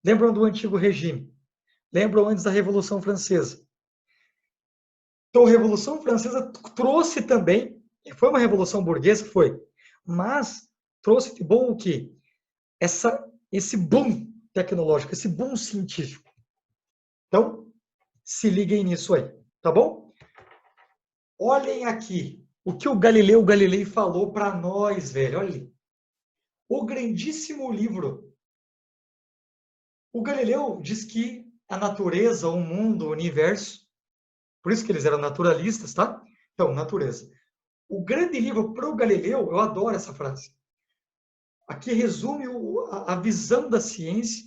Lembram do antigo regime? Lembram antes da Revolução Francesa? Então, a Revolução Francesa trouxe também, e foi uma revolução burguesa, foi, mas trouxe de bom o quê? Esse boom tecnológico, esse boom científico. Então, se liguem nisso aí, tá bom? Olhem aqui o que o Galileu Galilei falou para nós, velho. Olha, o grandíssimo livro. O Galileu diz que a natureza, o mundo, o universo, por isso que eles eram naturalistas, tá? Então, natureza. O grande livro para o Galileu, eu adoro essa frase. Aqui resume a visão da ciência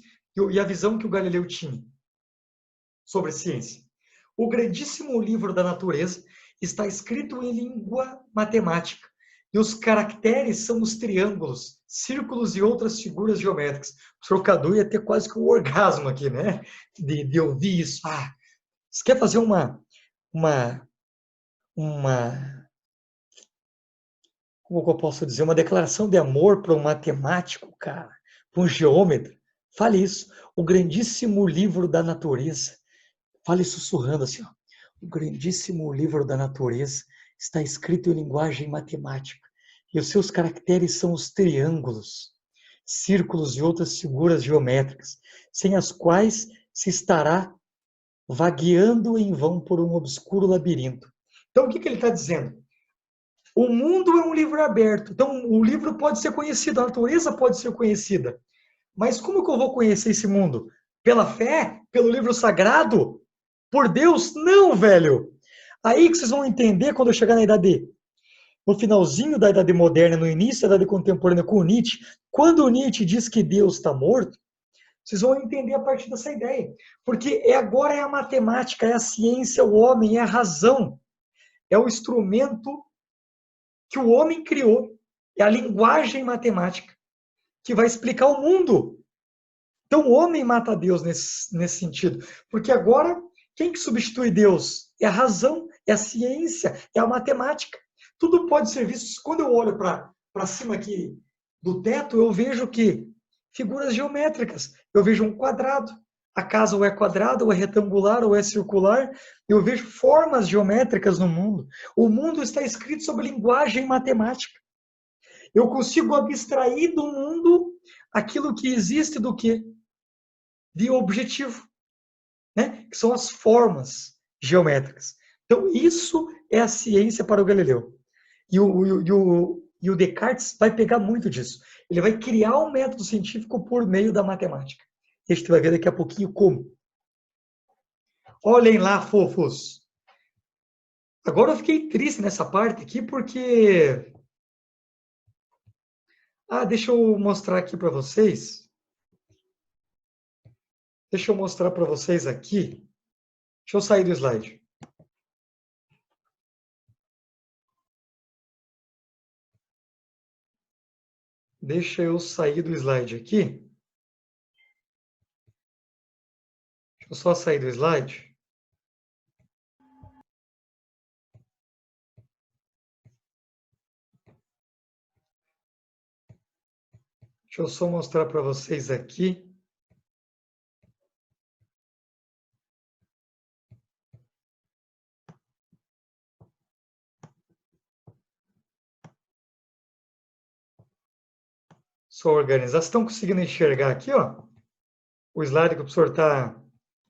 e a visão que o Galileu tinha sobre ciência. O grandíssimo livro da natureza está escrito em língua matemática. E os caracteres são os triângulos, círculos e outras figuras geométricas. O professor Cadu ia ter quase que um orgasmo aqui, né? De ouvir isso. Ah, você quer fazer uma, como que eu posso dizer, uma declaração de amor para um matemático, cara, para um geômetra? Fale isso. O grandíssimo livro da natureza. Fale sussurrando assim, ó. O grandíssimo livro da natureza está escrito em linguagem matemática. E os seus caracteres são os triângulos, círculos e outras figuras geométricas, sem as quais se estará vagueando em vão por um obscuro labirinto. Então, o que ele está dizendo? O mundo é um livro aberto. Então, o livro pode ser conhecido, a natureza pode ser conhecida. Mas como que eu vou conhecer esse mundo? Pela fé? Pelo livro sagrado? Por Deus? Não, velho! Aí que vocês vão entender quando eu chegar na idade, no finalzinho da idade moderna, no início da idade contemporânea com o Nietzsche, quando o Nietzsche diz que Deus está morto, vocês vão entender a partir dessa ideia. Porque agora é a matemática, é a ciência, o homem, é a razão. É o instrumento que o homem criou. É a linguagem matemática que vai explicar o mundo. Então o homem mata Deus nesse sentido. Porque agora, quem que substitui Deus? É a razão, é a ciência, é a matemática. Tudo pode ser visto. Quando eu olho para cima aqui do teto, eu vejo que figuras geométricas. Eu vejo um quadrado. A casa ou é quadrada, ou é retangular, ou é circular. Eu vejo formas geométricas no mundo. O mundo está escrito sob linguagem matemática. Eu consigo abstrair do mundo aquilo que existe do quê? De objetivo, né? Que são as formas geométricas. Então, isso é a ciência para o Galileu. E o Descartes vai pegar muito disso. Ele vai criar um método científico por meio da matemática. E a gente vai ver daqui a pouquinho como. Olhem lá, fofos. Agora eu fiquei triste nessa parte aqui porque... deixa eu mostrar aqui para vocês. Deixa eu mostrar para vocês aqui. Deixa eu sair do slide. Deixa eu sair do slide aqui. Deixa eu só sair do slide. Deixa eu só mostrar para vocês aqui. Só organizar. Vocês estão conseguindo enxergar aqui, ó, o slide que o professor está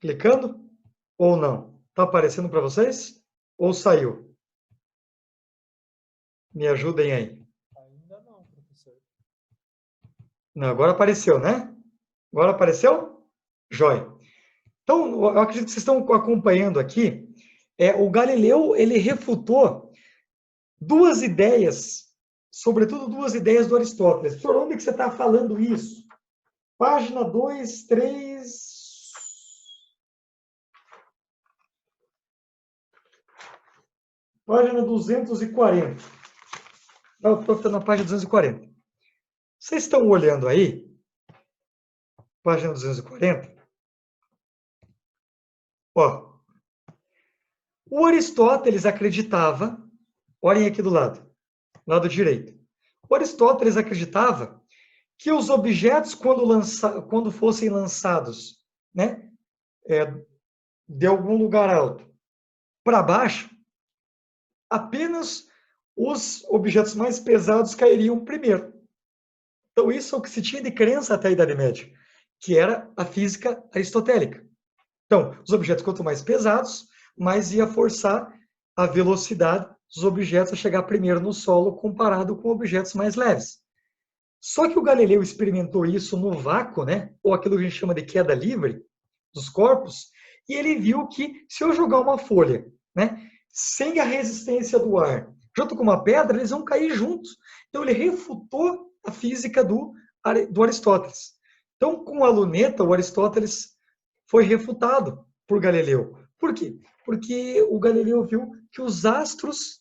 clicando? Ou não? Está aparecendo para vocês? Ou saiu? Me ajudem aí. Ainda não, professor. Não, agora apareceu, né? Agora apareceu? Jóia. Então, eu acredito que vocês estão acompanhando aqui. O Galileu, ele refutou duas ideias, sobretudo duas ideias do Aristóteles. Professor, onde que você está falando isso? Página 2, 3... Página 240. Eu estou na página 240. Vocês estão olhando aí? Página 240. Ó, o Aristóteles acreditava, olhem aqui do lado direito. O Aristóteles acreditava que os objetos, quando fossem lançados, né, de algum lugar alto para baixo, apenas os objetos mais pesados cairiam primeiro. Então, isso é o que se tinha de crença até a Idade Média, que era a física aristotélica. Então, os objetos quanto mais pesados, mais ia forçar a velocidade dos objetos a chegar primeiro no solo comparado com objetos mais leves. Só que o Galileu experimentou isso no vácuo, né? Ou aquilo que a gente chama de queda livre dos corpos, e ele viu que se eu jogar uma folha, né, sem a resistência do ar, junto com uma pedra, eles vão cair juntos. Então ele refutou a física do Aristóteles. Então, com a luneta, o Aristóteles foi refutado por Galileu, Por quê? Porque o Galileu viu que os astros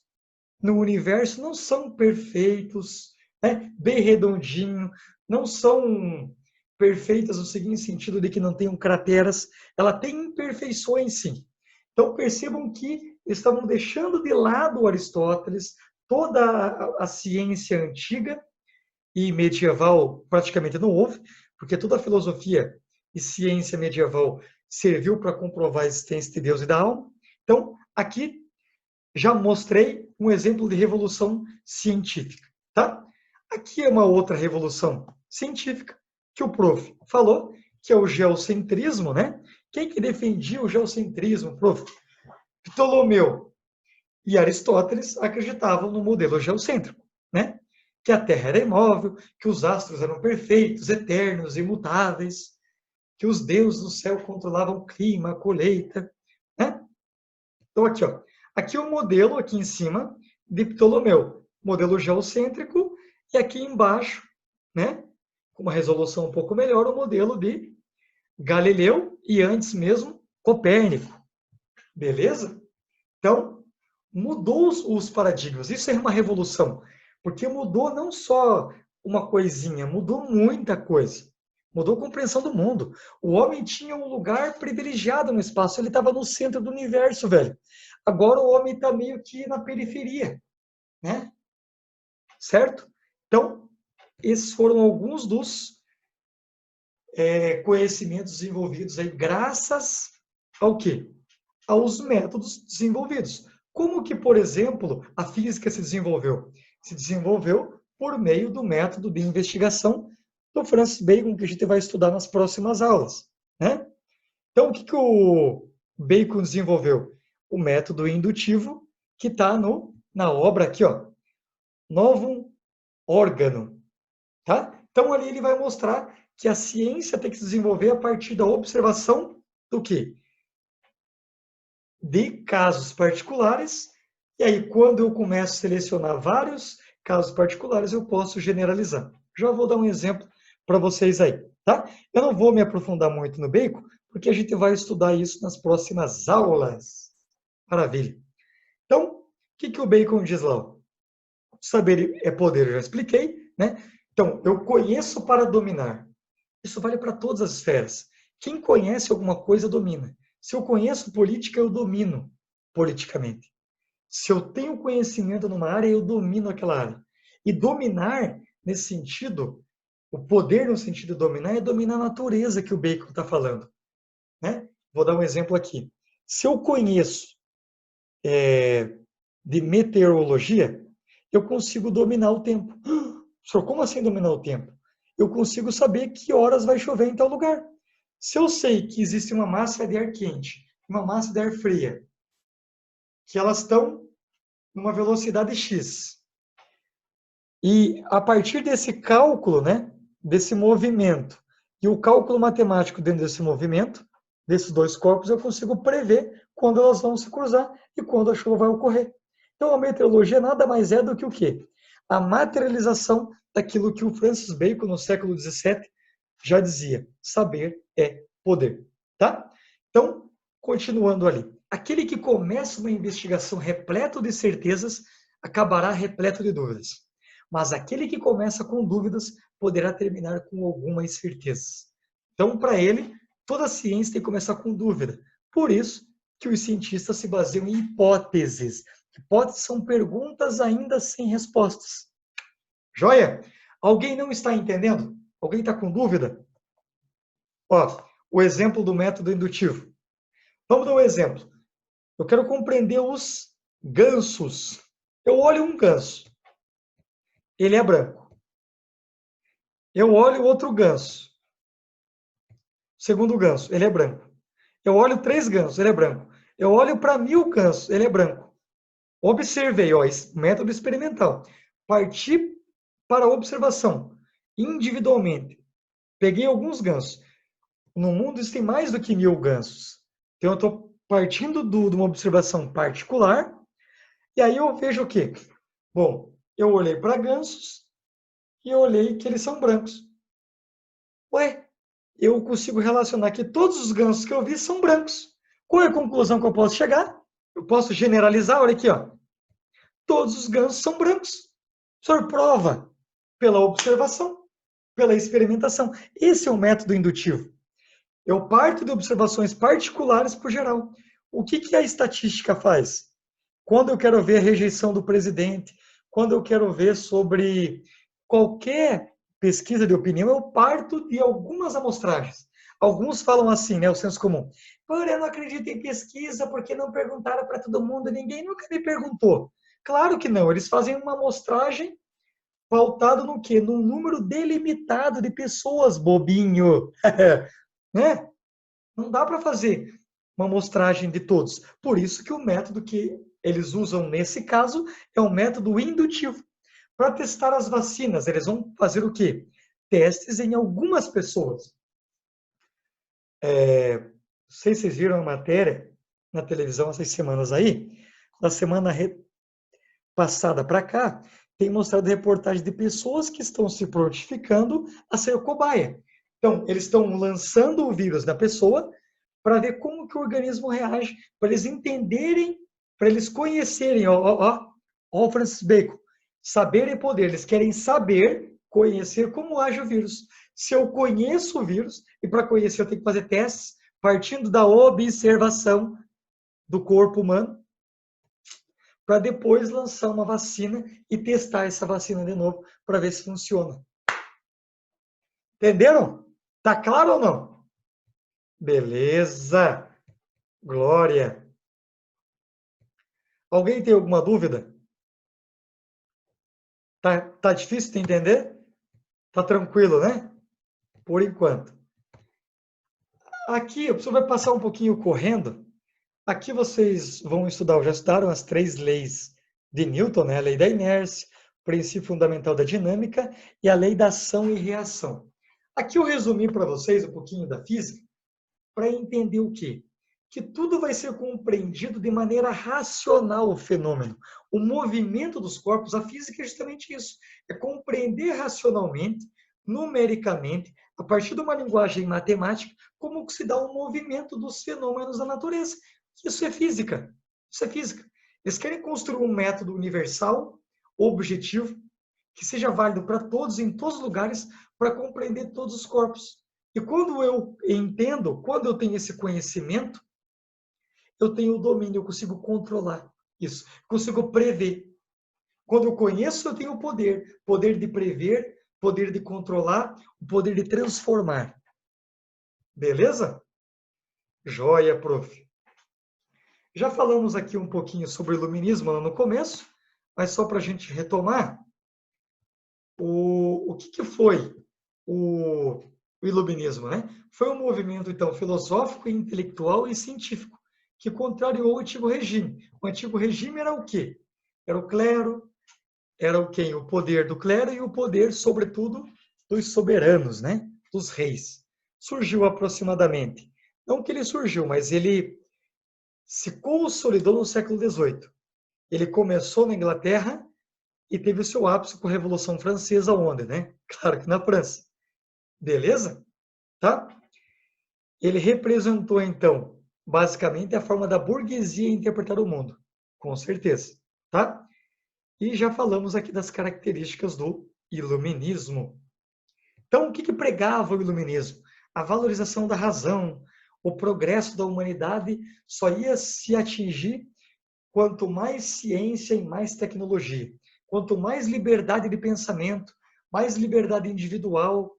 no universo não são perfeitos, né? Bem redondinho, não são perfeitas no seguinte sentido de que não tenham crateras, ela tem imperfeições sim. Então percebam que estavam deixando de lado Aristóteles, toda a ciência antiga e medieval praticamente não houve, porque toda a filosofia e ciência medieval serviu para comprovar a existência de Deus e da alma. Então, aqui já mostrei um exemplo de revolução científica, tá? Aqui é uma outra revolução científica que o prof falou, que é o geocentrismo, né? Quem que defendia o geocentrismo, prof? Ptolomeu e Aristóteles acreditavam no modelo geocêntrico, né? Que a Terra era imóvel, que os astros eram perfeitos, eternos, imutáveis, que os deuses do céu controlavam o clima, a colheita, né? Então aqui, ó, aqui o modelo aqui em cima de Ptolomeu, modelo geocêntrico, e aqui embaixo, né, com uma resolução um pouco melhor, o modelo de Galileu e antes mesmo Copérnico. Beleza? Então, mudou os paradigmas. Isso é uma revolução, porque mudou não só uma coisinha, mudou muita coisa. Mudou a compreensão do mundo. O homem tinha um lugar privilegiado no espaço, ele estava no centro do universo, velho. Agora o homem está meio que na periferia, né? Certo? Então, esses foram alguns dos conhecimentos desenvolvidos aí, graças ao quê? Aos métodos desenvolvidos. Como que, por exemplo, a física se desenvolveu? Se desenvolveu por meio do método de investigação do Francis Bacon, que a gente vai estudar nas próximas aulas, né? Então, o que, que o Bacon desenvolveu? O método indutivo, que está na obra aqui, ó, Novum Organum, tá? Então, ali ele vai mostrar que a ciência tem que se desenvolver a partir da observação do quê? De casos particulares, e aí quando eu começo a selecionar vários casos particulares, eu posso generalizar. Já vou dar um exemplo para vocês aí, tá? Eu não vou me aprofundar muito no Bacon, porque a gente vai estudar isso nas próximas aulas. Maravilha. Então, o que, que o Bacon diz lá? Saber é poder, eu já expliquei, né? Então, eu conheço para dominar. Isso vale para todas as esferas. Quem conhece alguma coisa, domina. Se eu conheço política, eu domino politicamente. Se eu tenho conhecimento numa área, eu domino aquela área. E dominar, nesse sentido, o poder no sentido de dominar, é dominar a natureza que o Bacon está falando. Né? Vou dar um exemplo aqui. Se eu conheço de meteorologia, eu consigo dominar o tempo. Senhor, como assim dominar o tempo? Eu consigo saber que horas vai chover em tal lugar. Se eu sei que existe uma massa de ar quente, uma massa de ar fria, que elas estão numa velocidade X, e a partir desse cálculo, né, desse movimento, e o cálculo matemático dentro desse movimento, desses dois corpos, eu consigo prever quando elas vão se cruzar e quando a chuva vai ocorrer. Então, a meteorologia nada mais é do que o quê? A materialização daquilo que o Francis Bacon, no século XVII, já dizia: saber é poder. Tá? Então, continuando ali. Aquele que começa uma investigação repleto de certezas, acabará repleto de dúvidas. Mas aquele que começa com dúvidas, poderá terminar com algumas certezas. Então, para ele, toda ciência tem que começar com dúvida. Por isso que os cientistas se baseiam em hipóteses. Hipóteses são perguntas ainda sem respostas. Joia? Alguém não está entendendo? Alguém está com dúvida? Ó, o exemplo do método indutivo. Vamos dar um exemplo. Eu quero compreender os gansos. Eu olho um ganso. Ele é branco. Eu olho outro ganso. Segundo ganso, ele é branco. Eu olho 3 gansos, ele é branco. Eu olho para 1000 gansos, ele é branco. Observei, ó, método experimental. Parti para a observação individualmente. Peguei alguns gansos. No mundo existem mais do que 1000 gansos. Então, eu estou partindo de uma observação particular, e aí eu vejo o quê? Bom, eu olhei para gansos e eu olhei que eles são brancos. Ué, eu consigo relacionar que todos os gansos que eu vi são brancos. Qual é a conclusão que eu posso chegar? Eu posso generalizar, olha aqui, ó. Todos os gansos são brancos. O senhor prova pela observação, pela experimentação. Esse é o método indutivo. Eu parto de observações particulares por geral. O que a estatística faz? Quando eu quero ver a rejeição do presidente, quando eu quero ver sobre qualquer pesquisa de opinião, eu parto de algumas amostragens. Alguns falam assim, né, o senso comum. Eu não acredito em pesquisa porque não perguntaram para todo mundo, ninguém nunca me perguntou. Claro que não, eles fazem uma amostragem pautado no quê? Num número delimitado de pessoas, bobinho. Né? Não dá para fazer uma amostragem de todos. Por isso que o método que eles usam nesse caso é um método indutivo. Para testar as vacinas, eles vão fazer o quê? Testes em algumas pessoas. Não sei se vocês viram a matéria na televisão essas semanas aí. Na semana passada para cá, tem mostrado reportagens de pessoas que estão se prontificando a ser cobaia. Então, eles estão lançando o vírus na pessoa para ver como que o organismo reage, para eles entenderem, para eles conhecerem, ó, o Francis Bacon, saber é poder, eles querem saber, conhecer como age o vírus. Se eu conheço o vírus, e para conhecer eu tenho que fazer testes, partindo da observação do corpo humano, para depois lançar uma vacina e testar essa vacina de novo para ver se funciona. Entenderam? Tá claro ou não? Beleza. Glória. Alguém tem alguma dúvida? Tá difícil de entender? Tá tranquilo, né? Por enquanto. Aqui, o professor vai passar um pouquinho correndo. Aqui vocês vão estudar, já estudaram as 3 leis de Newton, né? A lei da inércia, o princípio fundamental da dinâmica e a lei da ação e reação. Aqui eu resumi para vocês um pouquinho da física para entender o quê? Que tudo vai ser compreendido de maneira racional o fenômeno. O movimento dos corpos, a física é justamente isso. É compreender racionalmente, numericamente, a partir de uma linguagem matemática, como que se dá o movimento dos fenômenos da natureza. Isso é física. Isso é física. Eles querem construir um método universal, objetivo, que seja válido para todos, em todos os lugares, para compreender todos os corpos. E quando eu entendo, quando eu tenho esse conhecimento, eu tenho o domínio, eu consigo controlar isso, consigo prever. Quando eu conheço, eu tenho o poder. Poder de prever, poder de controlar, o poder de transformar. Beleza? Joia, prof. Já falamos aqui um pouquinho sobre o iluminismo no começo, mas só para a gente retomar, o que foi o iluminismo, né? Foi um movimento, então, filosófico, intelectual e científico, que contrariou o antigo regime. O antigo regime era o quê? Era o clero, era o quem? O poder do clero e o poder, sobretudo, dos soberanos, né? Dos reis. Surgiu aproximadamente, não que ele surgiu, mas ele se consolidou no século XVIII. Ele começou na Inglaterra e teve o seu ápice com a Revolução Francesa, onde, né? Claro que na França. Beleza? Tá? Ele representou, então, basicamente a forma da burguesia interpretar o mundo, com certeza, tá? E já falamos aqui das características do iluminismo. Então, o que pregava o iluminismo? A valorização da razão, o progresso da humanidade só ia se atingir quanto mais ciência e mais tecnologia. Quanto mais liberdade de pensamento, mais liberdade individual,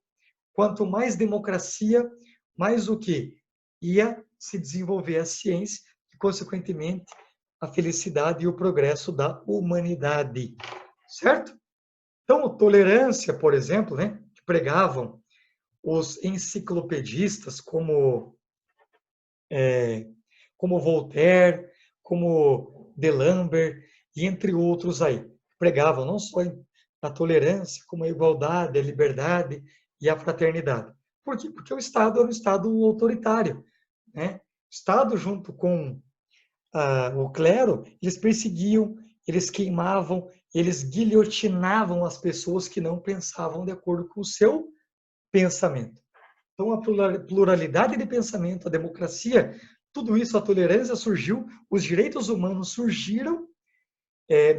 quanto mais democracia, mais o que? Ia se desenvolver a ciência e, consequentemente, a felicidade e o progresso da humanidade. Certo? Então, tolerância, por exemplo, né, que pregavam os enciclopedistas como Voltaire, como D'Alembert e entre outros aí. Pregavam não só a tolerância, como a igualdade, a liberdade e a fraternidade. Por quê? Porque o Estado era um Estado autoritário, né? O Estado, junto com o clero, eles perseguiam, eles queimavam, eles guilhotinavam as pessoas que não pensavam de acordo com o seu pensamento. Então, a pluralidade de pensamento, a democracia, tudo isso, a tolerância surgiu, os direitos humanos surgiram,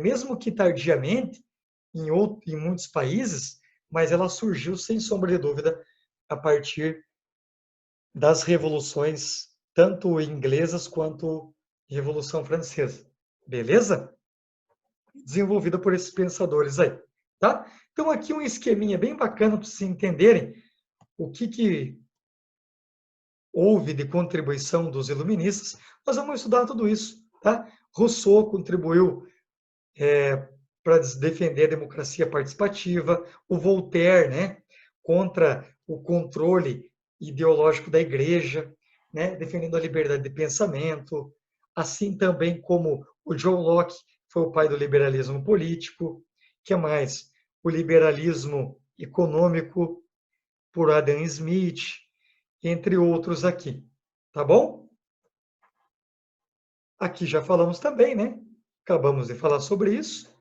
mesmo que tardiamente, em muitos países, mas ela surgiu, sem sombra de dúvida, a partir das revoluções, tanto inglesas quanto Revolução Francesa. Beleza? Desenvolvida por esses pensadores aí. Tá? Então, aqui um esqueminha bem bacana para vocês entenderem o que houve de contribuição dos iluministas. Nós vamos estudar tudo isso. Tá? Rousseau contribuiu para defender a democracia participativa, o Voltaire, né, contra o controle ideológico da igreja, né, defendendo a liberdade de pensamento, assim também como o John Locke foi o pai do liberalismo político, que mais? O liberalismo econômico por Adam Smith, entre outros aqui, tá bom? Aqui já falamos também, né? Acabamos de falar sobre isso,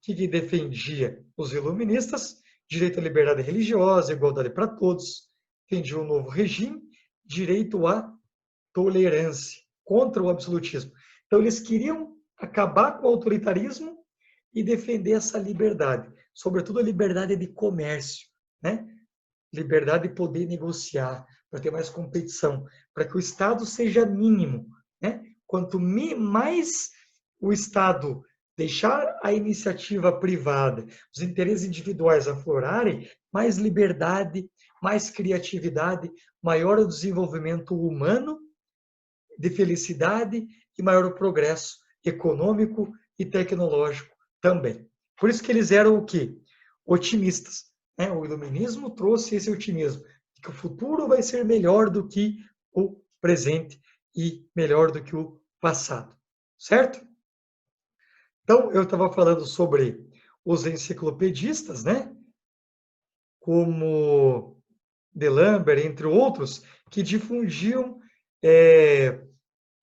que defendia os iluministas, direito à liberdade religiosa, igualdade para todos, defendia um novo regime, direito à tolerância, contra o absolutismo. Então, eles queriam acabar com o autoritarismo e defender essa liberdade, sobretudo a liberdade de comércio, né? Liberdade de poder negociar, para ter mais competição, para que o Estado seja mínimo, né? Quanto mais o Estado deixar a iniciativa privada, os interesses individuais aflorarem, mais liberdade, mais criatividade, maior o desenvolvimento humano, de felicidade e maior o progresso econômico e tecnológico também. Por isso que eles eram o quê? Otimistas. Né? O iluminismo trouxe esse otimismo, que o futuro vai ser melhor do que o presente e melhor do que o passado. Certo? Então, eu estava falando sobre os enciclopedistas, né? Como D'Alembert, entre outros, que difundiam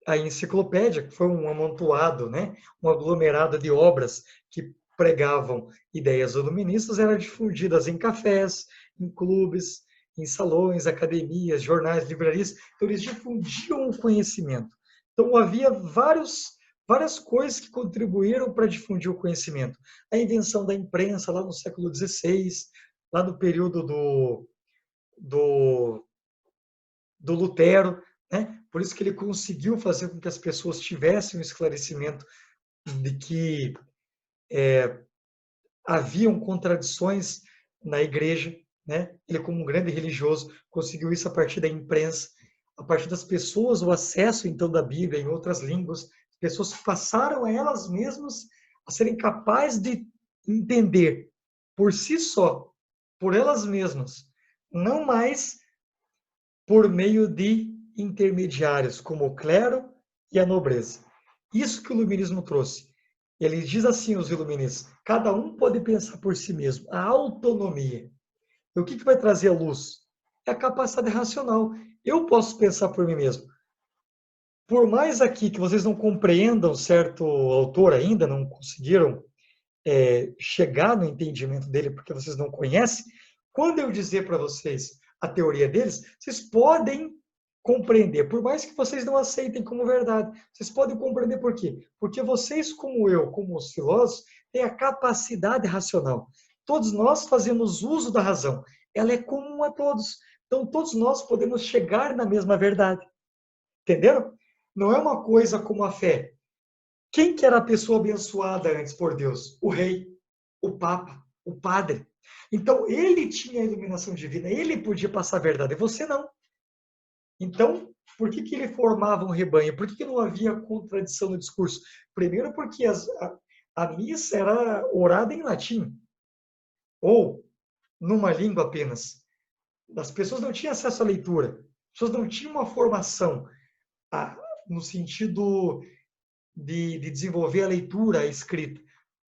a enciclopédia, que foi um amontoado, né? Um aglomerado de obras que pregavam ideias iluministas, eram difundidas em cafés, em clubes, em salões, academias, jornais, livrarias. Então, eles difundiam o conhecimento. Então, havia várias coisas que contribuíram para difundir o conhecimento. A invenção da imprensa, lá no século XVI, lá no período do Lutero, né? Por isso que ele conseguiu fazer com que as pessoas tivessem um esclarecimento de que haviam contradições na igreja, né? Ele, como um grande religioso, conseguiu isso a partir da imprensa, a partir das pessoas, o acesso, então, da Bíblia em outras línguas. As pessoas passaram a elas mesmas a serem capazes de entender por si só, por elas mesmas, não mais por meio de intermediários, como o clero e a nobreza. Isso que o iluminismo trouxe. Ele diz assim, os iluministas, cada um pode pensar por si mesmo, a autonomia. E o que vai trazer a luz? É a capacidade racional. Eu posso pensar por mim mesmo. Por mais aqui que vocês não compreendam certo autor ainda, não conseguiram chegar no entendimento dele porque vocês não conhecem, quando eu dizer para vocês a teoria deles, vocês podem compreender, por mais que vocês não aceitem como verdade. Vocês podem compreender por quê? Porque vocês, como eu, como os filósofos, têm a capacidade racional. Todos nós fazemos uso da razão. Ela é comum a todos. Então, todos nós podemos chegar na mesma verdade. Entenderam? Não é uma coisa como a fé. Quem que era a pessoa abençoada antes por Deus? O rei, o papa, o padre. Então, ele tinha a iluminação divina, ele podia passar a verdade, e você não. Então, por que ele formava um rebanho? Por que não havia contradição no discurso? Primeiro porque a missa era orada em latim, ou numa língua apenas. As pessoas não tinham acesso à leitura, as pessoas não tinham uma formação no sentido de desenvolver a leitura, a escrita.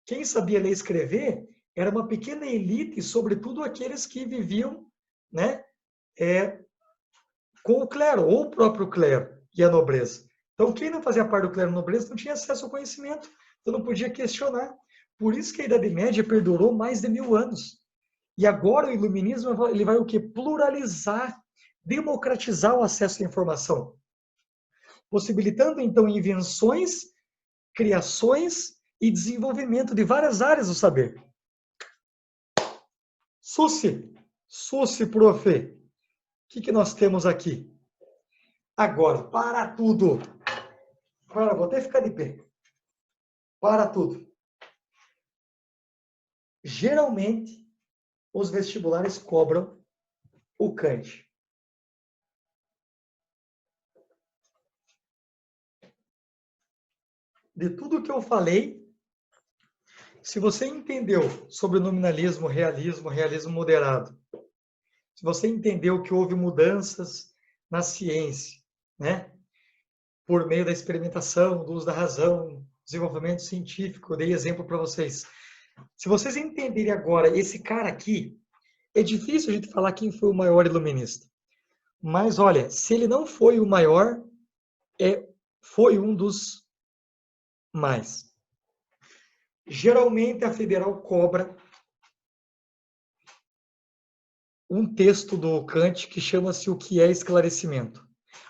Quem sabia ler e escrever era uma pequena elite, sobretudo aqueles que viviam, né, com o clero, ou o próprio clero e a nobreza. Então, quem não fazia parte do clero e nobreza não tinha acesso ao conhecimento, então não podia questionar. Por isso que a Idade Média perdurou mais de 1000 anos. E agora o iluminismo ele vai o quê? Pluralizar, democratizar o acesso à informação. possibilitando, então, invenções, criações e desenvolvimento de várias áreas do saber. Susi, prof. O que nós temos aqui? Agora, para tudo. Agora, vou até ficar de pé. Para tudo. Geralmente, os vestibulares cobram o Kant. De tudo que eu falei, se você entendeu sobre o nominalismo, realismo moderado, se você entendeu que houve mudanças na ciência, né? Por meio da experimentação, do uso da razão, desenvolvimento científico, eu dei exemplo para vocês. Se vocês entenderem agora esse cara aqui, é difícil a gente falar quem foi o maior iluminista. Mas olha, se ele não foi o maior, foi um dos mais. Geralmente a federal cobra um texto do Kant que chama-se O que é esclarecimento.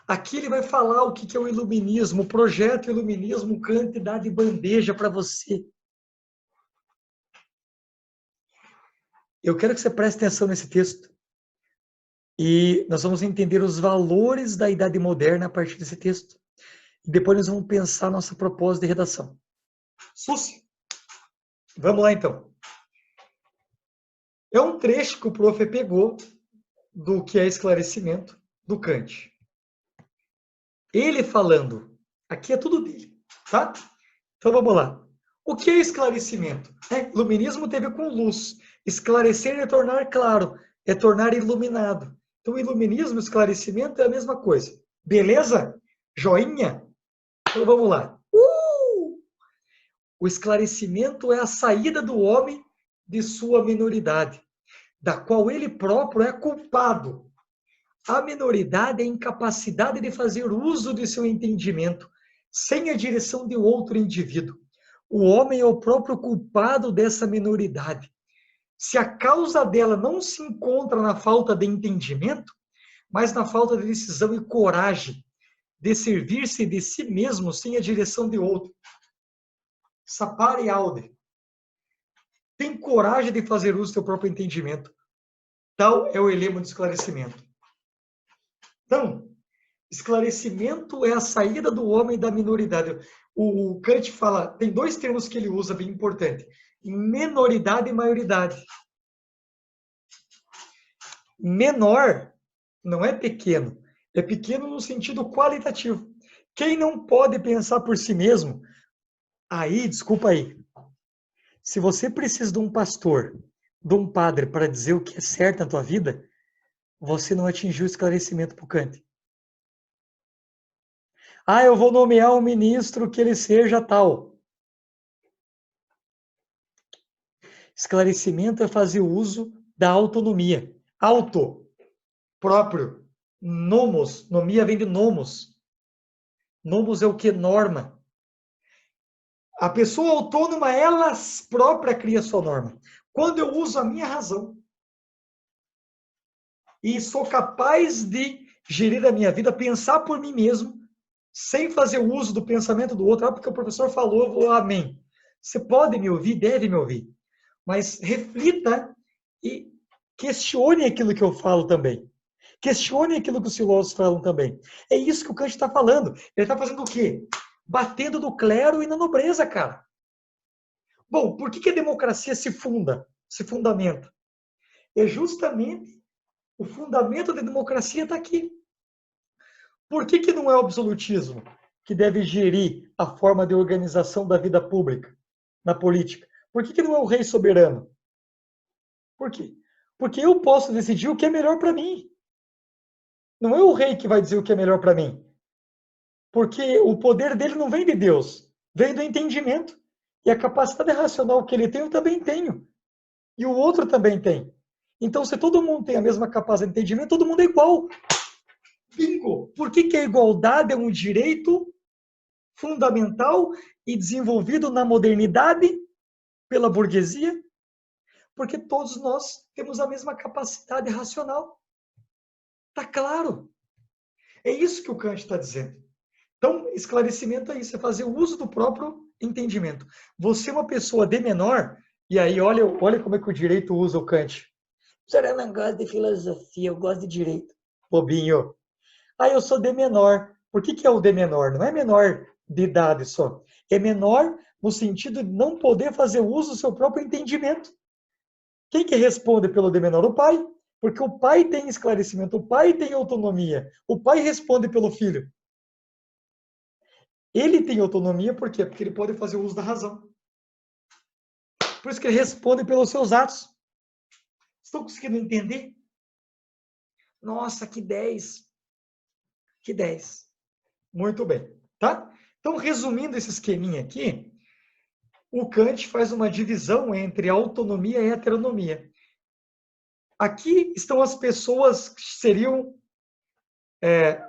Aqui ele vai falar o que é o iluminismo, o projeto iluminismo, Kant dá de bandeja para você. Eu quero que você preste atenção nesse texto. E nós vamos entender os valores da idade moderna a partir desse texto. E depois nós vamos pensar nossa proposta de redação. Susi. Vamos lá, então. É um trecho que o prof pegou do que é esclarecimento do Kant. Ele falando, aqui é tudo dele, tá? Então vamos lá. O que é esclarecimento? Iluminismo teve com luz. Esclarecer é tornar claro, é tornar iluminado. Então iluminismo, esclarecimento é a mesma coisa. Beleza? Joinha? Então vamos lá. O esclarecimento é a saída do homem de sua minoridade, da qual ele próprio é culpado. A minoridade é a incapacidade de fazer uso de seu entendimento, sem a direção de outro indivíduo. O homem é o próprio culpado dessa minoridade. Se a causa dela não se encontra na falta de entendimento, mas na falta de decisão e coragem de servir-se de si mesmo sem a direção de outro. Sapare Alder. Tem coragem de fazer uso do seu próprio entendimento. Tal é o elemo de esclarecimento. Então, esclarecimento é a saída do homem da minoridade. O Kant fala, tem dois termos que ele usa bem importante: menoridade e maioridade. Menor não é pequeno no sentido qualitativo. Quem não pode pensar por si mesmo, desculpa aí, se você precisa de um pastor, de um padre para dizer o que é certo na tua vida, você não atingiu o esclarecimento para o Kant. Eu vou nomear um ministro que ele seja tal. Esclarecimento é fazer uso da autonomia. Auto, próprio. Nomos, nomia vem de nomos. Nomos é o que? Norma. A pessoa autônoma, ela própria cria sua norma. Quando eu uso a minha razão e sou capaz de gerir a minha vida, pensar por mim mesmo, sem fazer uso do pensamento do outro, porque o professor falou, eu vou amém. Você pode me ouvir, deve me ouvir, mas reflita e questione aquilo que eu falo também. Questione aquilo que os filósofos falam também. É isso que o Kant está falando. Ele está fazendo o quê? Batendo no clero e na nobreza, cara. Bom, por que a democracia se fundamenta? É justamente o fundamento da democracia está aqui. Por que não é o absolutismo que deve gerir a forma de organização da vida pública na política? Por que não é o rei soberano? Por quê? Porque eu posso decidir o que é melhor para mim. Não é o rei que vai dizer o que é melhor para mim. Porque o poder dele não vem de Deus, vem do entendimento. E a capacidade racional que ele tem, eu também tenho. E o outro também tem. Então, se todo mundo tem a mesma capacidade de entendimento, todo mundo é igual. Bingo! Por que a igualdade é um direito fundamental e desenvolvido na modernidade pela burguesia? Porque todos nós temos a mesma capacidade racional. Está claro? É isso que o Kant está dizendo. Então, esclarecimento é isso, é fazer uso do próprio entendimento. Você é uma pessoa de menor, e aí olha como é que o direito usa o Kant. O senhor não gosta de filosofia, eu gosto de direito. Bobinho. Ah, eu sou de menor. Por que é o de menor? Não é menor de idade só. É menor no sentido de não poder fazer uso do seu próprio entendimento. Quem que responde pelo de menor? O pai. Porque o pai tem esclarecimento, o pai tem autonomia. O pai responde pelo filho. Ele tem autonomia por quê? Porque ele pode fazer uso da razão. Por isso que ele responde pelos seus atos. Estão conseguindo entender? Nossa, que 10. Que 10. Muito bem, tá? Então, resumindo esse esqueminha aqui, o Kant faz uma divisão entre autonomia e heteronomia. Aqui estão as pessoas que seriam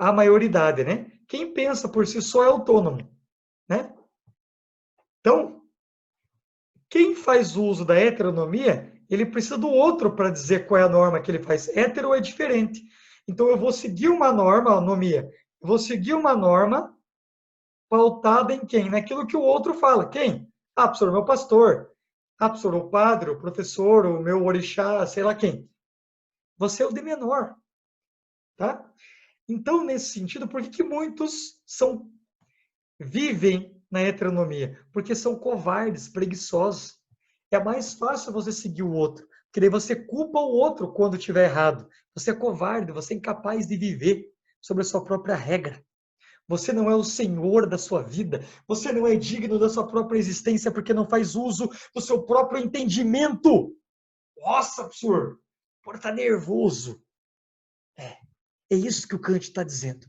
a maioridade, né? Quem pensa por si só é autônomo, né? Então, quem faz uso da heteronomia, ele precisa do outro para dizer qual é a norma que ele faz. Hétero é diferente. Então, eu vou seguir uma norma, anomia. Eu vou seguir uma norma pautada em quem? Naquilo que o outro fala. Quem? Ah, professor, o meu pastor. Ah, professor, o padre, o professor, o meu orixá, sei lá quem. Você é o de menor, tá? Então, nesse sentido, por que muitos vivem na heteronomia? Porque são covardes, preguiçosos. É mais fácil você seguir o outro, porque daí você culpa o outro quando estiver errado. Você é covarde, você é incapaz de viver sobre a sua própria regra. Você não é o senhor da sua vida. Você não é digno da sua própria existência porque não faz uso do seu próprio entendimento. Nossa, professor, por estar nervoso. É isso que o Kant está dizendo.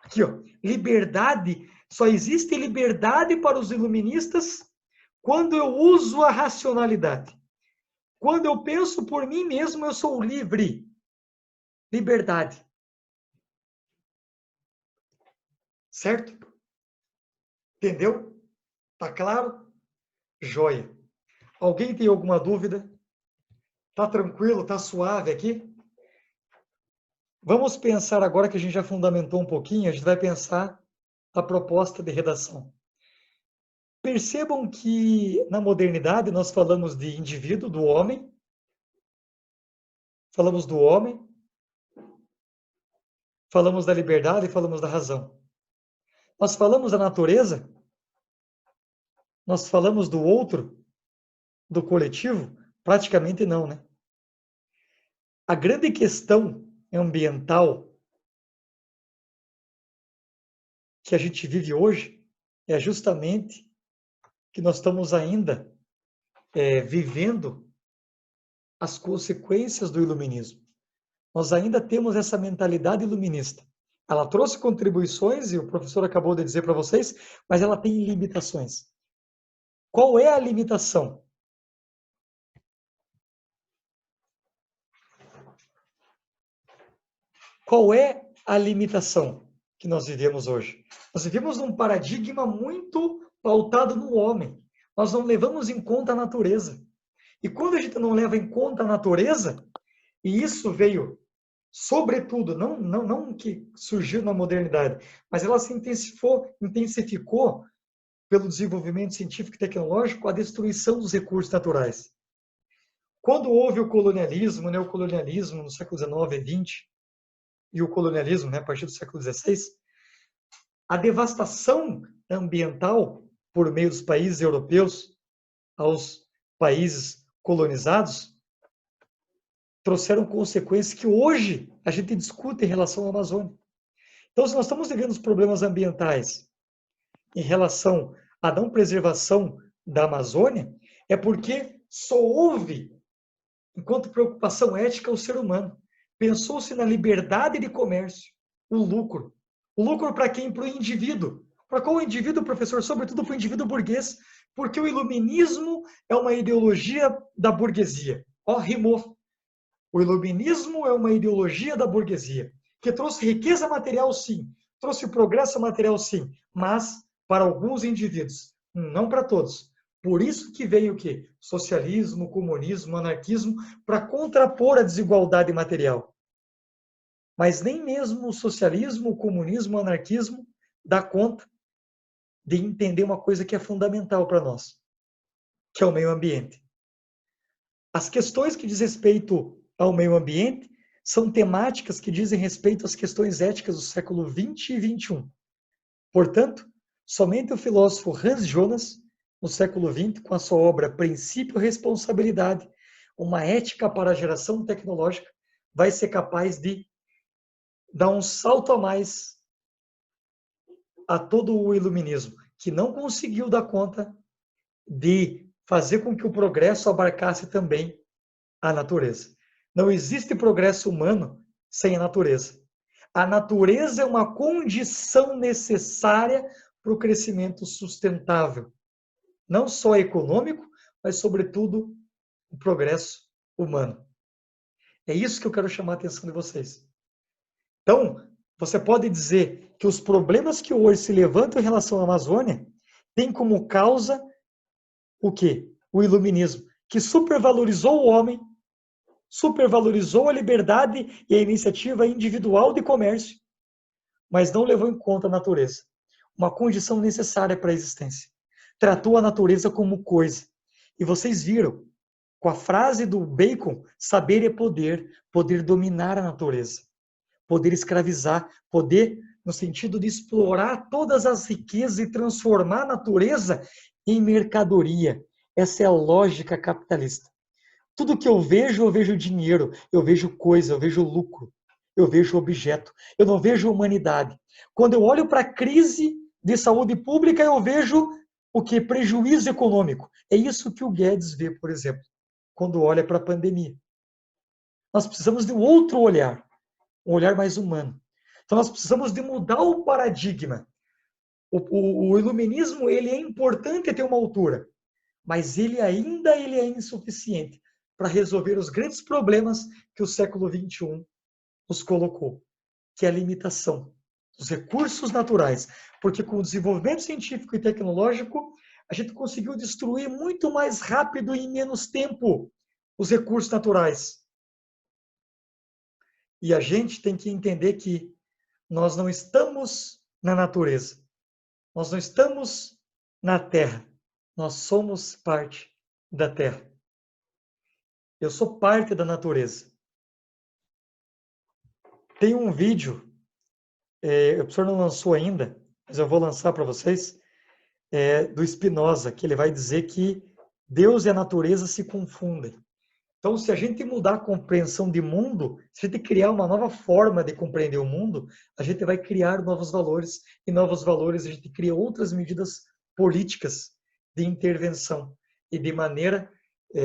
Aqui, ó, liberdade, só existe liberdade para os iluministas quando eu uso a racionalidade. Quando eu penso por mim mesmo, eu sou livre. Liberdade. Certo? Entendeu? Tá claro? Joia. Alguém tem alguma dúvida? Tá tranquilo? Tá suave aqui? Vamos pensar agora que a gente já fundamentou um pouquinho, a gente vai pensar a proposta de redação. Percebam que na modernidade nós falamos de indivíduo, do homem, falamos do homem, falamos da liberdade e falamos da razão. Nós falamos da natureza, nós falamos do outro, do coletivo, praticamente não, né? A grande questão ambiental que a gente vive hoje é justamente que nós estamos ainda vivendo as consequências do iluminismo. Nós ainda temos essa mentalidade iluminista. Ela trouxe contribuições, e o professor acabou de dizer para vocês, mas ela tem limitações. Qual é a limitação? Qual é a limitação que nós vivemos hoje? Nós vivemos num paradigma muito pautado no homem. Nós não levamos em conta a natureza. E quando a gente não leva em conta a natureza, e isso veio, sobretudo, não que surgiu na modernidade, mas ela se intensificou pelo desenvolvimento científico e tecnológico, a destruição dos recursos naturais. Quando houve o colonialismo, o neocolonialismo no século XIX e XX, e o colonialismo, né, a partir do século XVI, a devastação ambiental por meio dos países europeus aos países colonizados trouxeram consequências que hoje a gente discute em relação à Amazônia. Então, se nós estamos vivendo os problemas ambientais em relação à não preservação da Amazônia, é porque só houve, enquanto preocupação ética, o ser humano. Pensou-se na liberdade de comércio, o lucro. O lucro para quem? Para o indivíduo. Para qual indivíduo, professor? Sobretudo para o indivíduo burguês, porque o iluminismo é uma ideologia da burguesia. Ó, rimou. O iluminismo é uma ideologia da burguesia, que trouxe riqueza material, sim, trouxe progresso material, sim, mas para alguns indivíduos, não para todos. Por isso que veio o quê? Socialismo, comunismo, anarquismo, para contrapor a desigualdade material. Mas nem mesmo o socialismo, o comunismo, o anarquismo dá conta de entender uma coisa que é fundamental para nós, que é o meio ambiente. As questões que diz respeito ao meio ambiente são temáticas que dizem respeito às questões éticas do século XX e XXI. Portanto, somente o filósofo Hans Jonas, no século XX, com a sua obra Princípio e Responsabilidade, uma ética para a geração tecnológica, vai ser capaz de dar um salto a mais a todo o iluminismo, que não conseguiu dar conta de fazer com que o progresso abarcasse também a natureza. Não existe progresso humano sem a natureza. A natureza é uma condição necessária para o crescimento sustentável, não só econômico, mas, sobretudo, o progresso humano. É isso que eu quero chamar a atenção de vocês. Então, você pode dizer que os problemas que hoje se levantam em relação à Amazônia têm como causa o quê? O iluminismo, que supervalorizou o homem, supervalorizou a liberdade e a iniciativa individual de comércio, mas não levou em conta a natureza, uma condição necessária para a existência. Tratou a natureza como coisa. E vocês viram, com a frase do Bacon, saber é poder, poder dominar a natureza, poder escravizar, poder no sentido de explorar todas as riquezas e transformar a natureza em mercadoria. Essa é a lógica capitalista. Tudo que eu vejo dinheiro, eu vejo coisa, eu vejo lucro, eu vejo objeto, eu não vejo humanidade. Quando eu olho para a crise de saúde pública, eu vejo o que? Prejuízo econômico. É isso que o Guedes vê, por exemplo, quando olha para a pandemia. Nós precisamos de um outro olhar, um olhar mais humano. Então nós precisamos de mudar o paradigma. O iluminismo ele é importante ter uma altura, mas ele é insuficiente para resolver os grandes problemas que o século XXI nos colocou, que é a limitação dos recursos naturais. Porque com o desenvolvimento científico e tecnológico, a gente conseguiu destruir muito mais rápido e em menos tempo os recursos naturais. E a gente tem que entender que nós não estamos na natureza, nós não estamos na Terra, nós somos parte da Terra. Eu sou parte da natureza. Tem um vídeo, o professor não lançou ainda, mas eu vou lançar para vocês, do Spinoza, que ele vai dizer que Deus e a natureza se confundem. Então, se a gente mudar a compreensão de mundo, se a gente criar uma nova forma de compreender o mundo, a gente vai criar novos valores, e novos valores a gente cria outras medidas políticas de intervenção e de maneira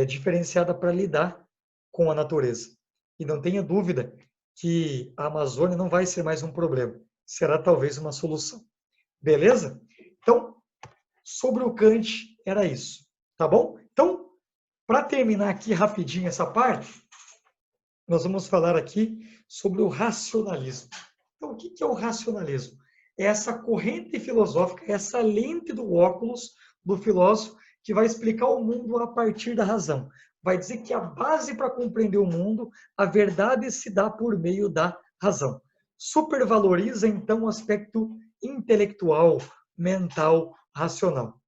diferenciada para lidar com a natureza. E não tenha dúvida que a Amazônia não vai ser mais um problema, será talvez uma solução. Beleza? Então, sobre o Kant, era isso. Tá bom? Então, para terminar aqui rapidinho essa parte, nós vamos falar aqui sobre o racionalismo. Então, o que é o racionalismo? É essa corrente filosófica, essa lente do óculos do filósofo que vai explicar o mundo a partir da razão. Vai dizer que a base para compreender o mundo, a verdade se dá por meio da razão. Supervaloriza, então, o aspecto intelectual, mental, racional.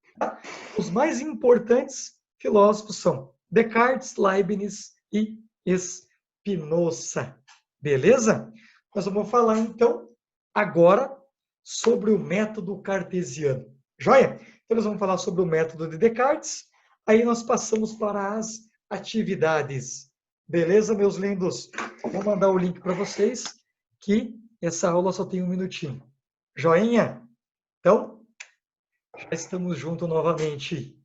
Os mais importantes filósofos são Descartes, Leibniz e Spinoza. Beleza? Nós vamos falar, então, agora sobre o método cartesiano. Joia? Então, nós vamos falar sobre o método de Descartes. Aí nós passamos para as atividades. Beleza, meus lindos? Vou mandar o link para vocês, que essa aula só tem um minutinho. Joinha? Então, já estamos juntos novamente.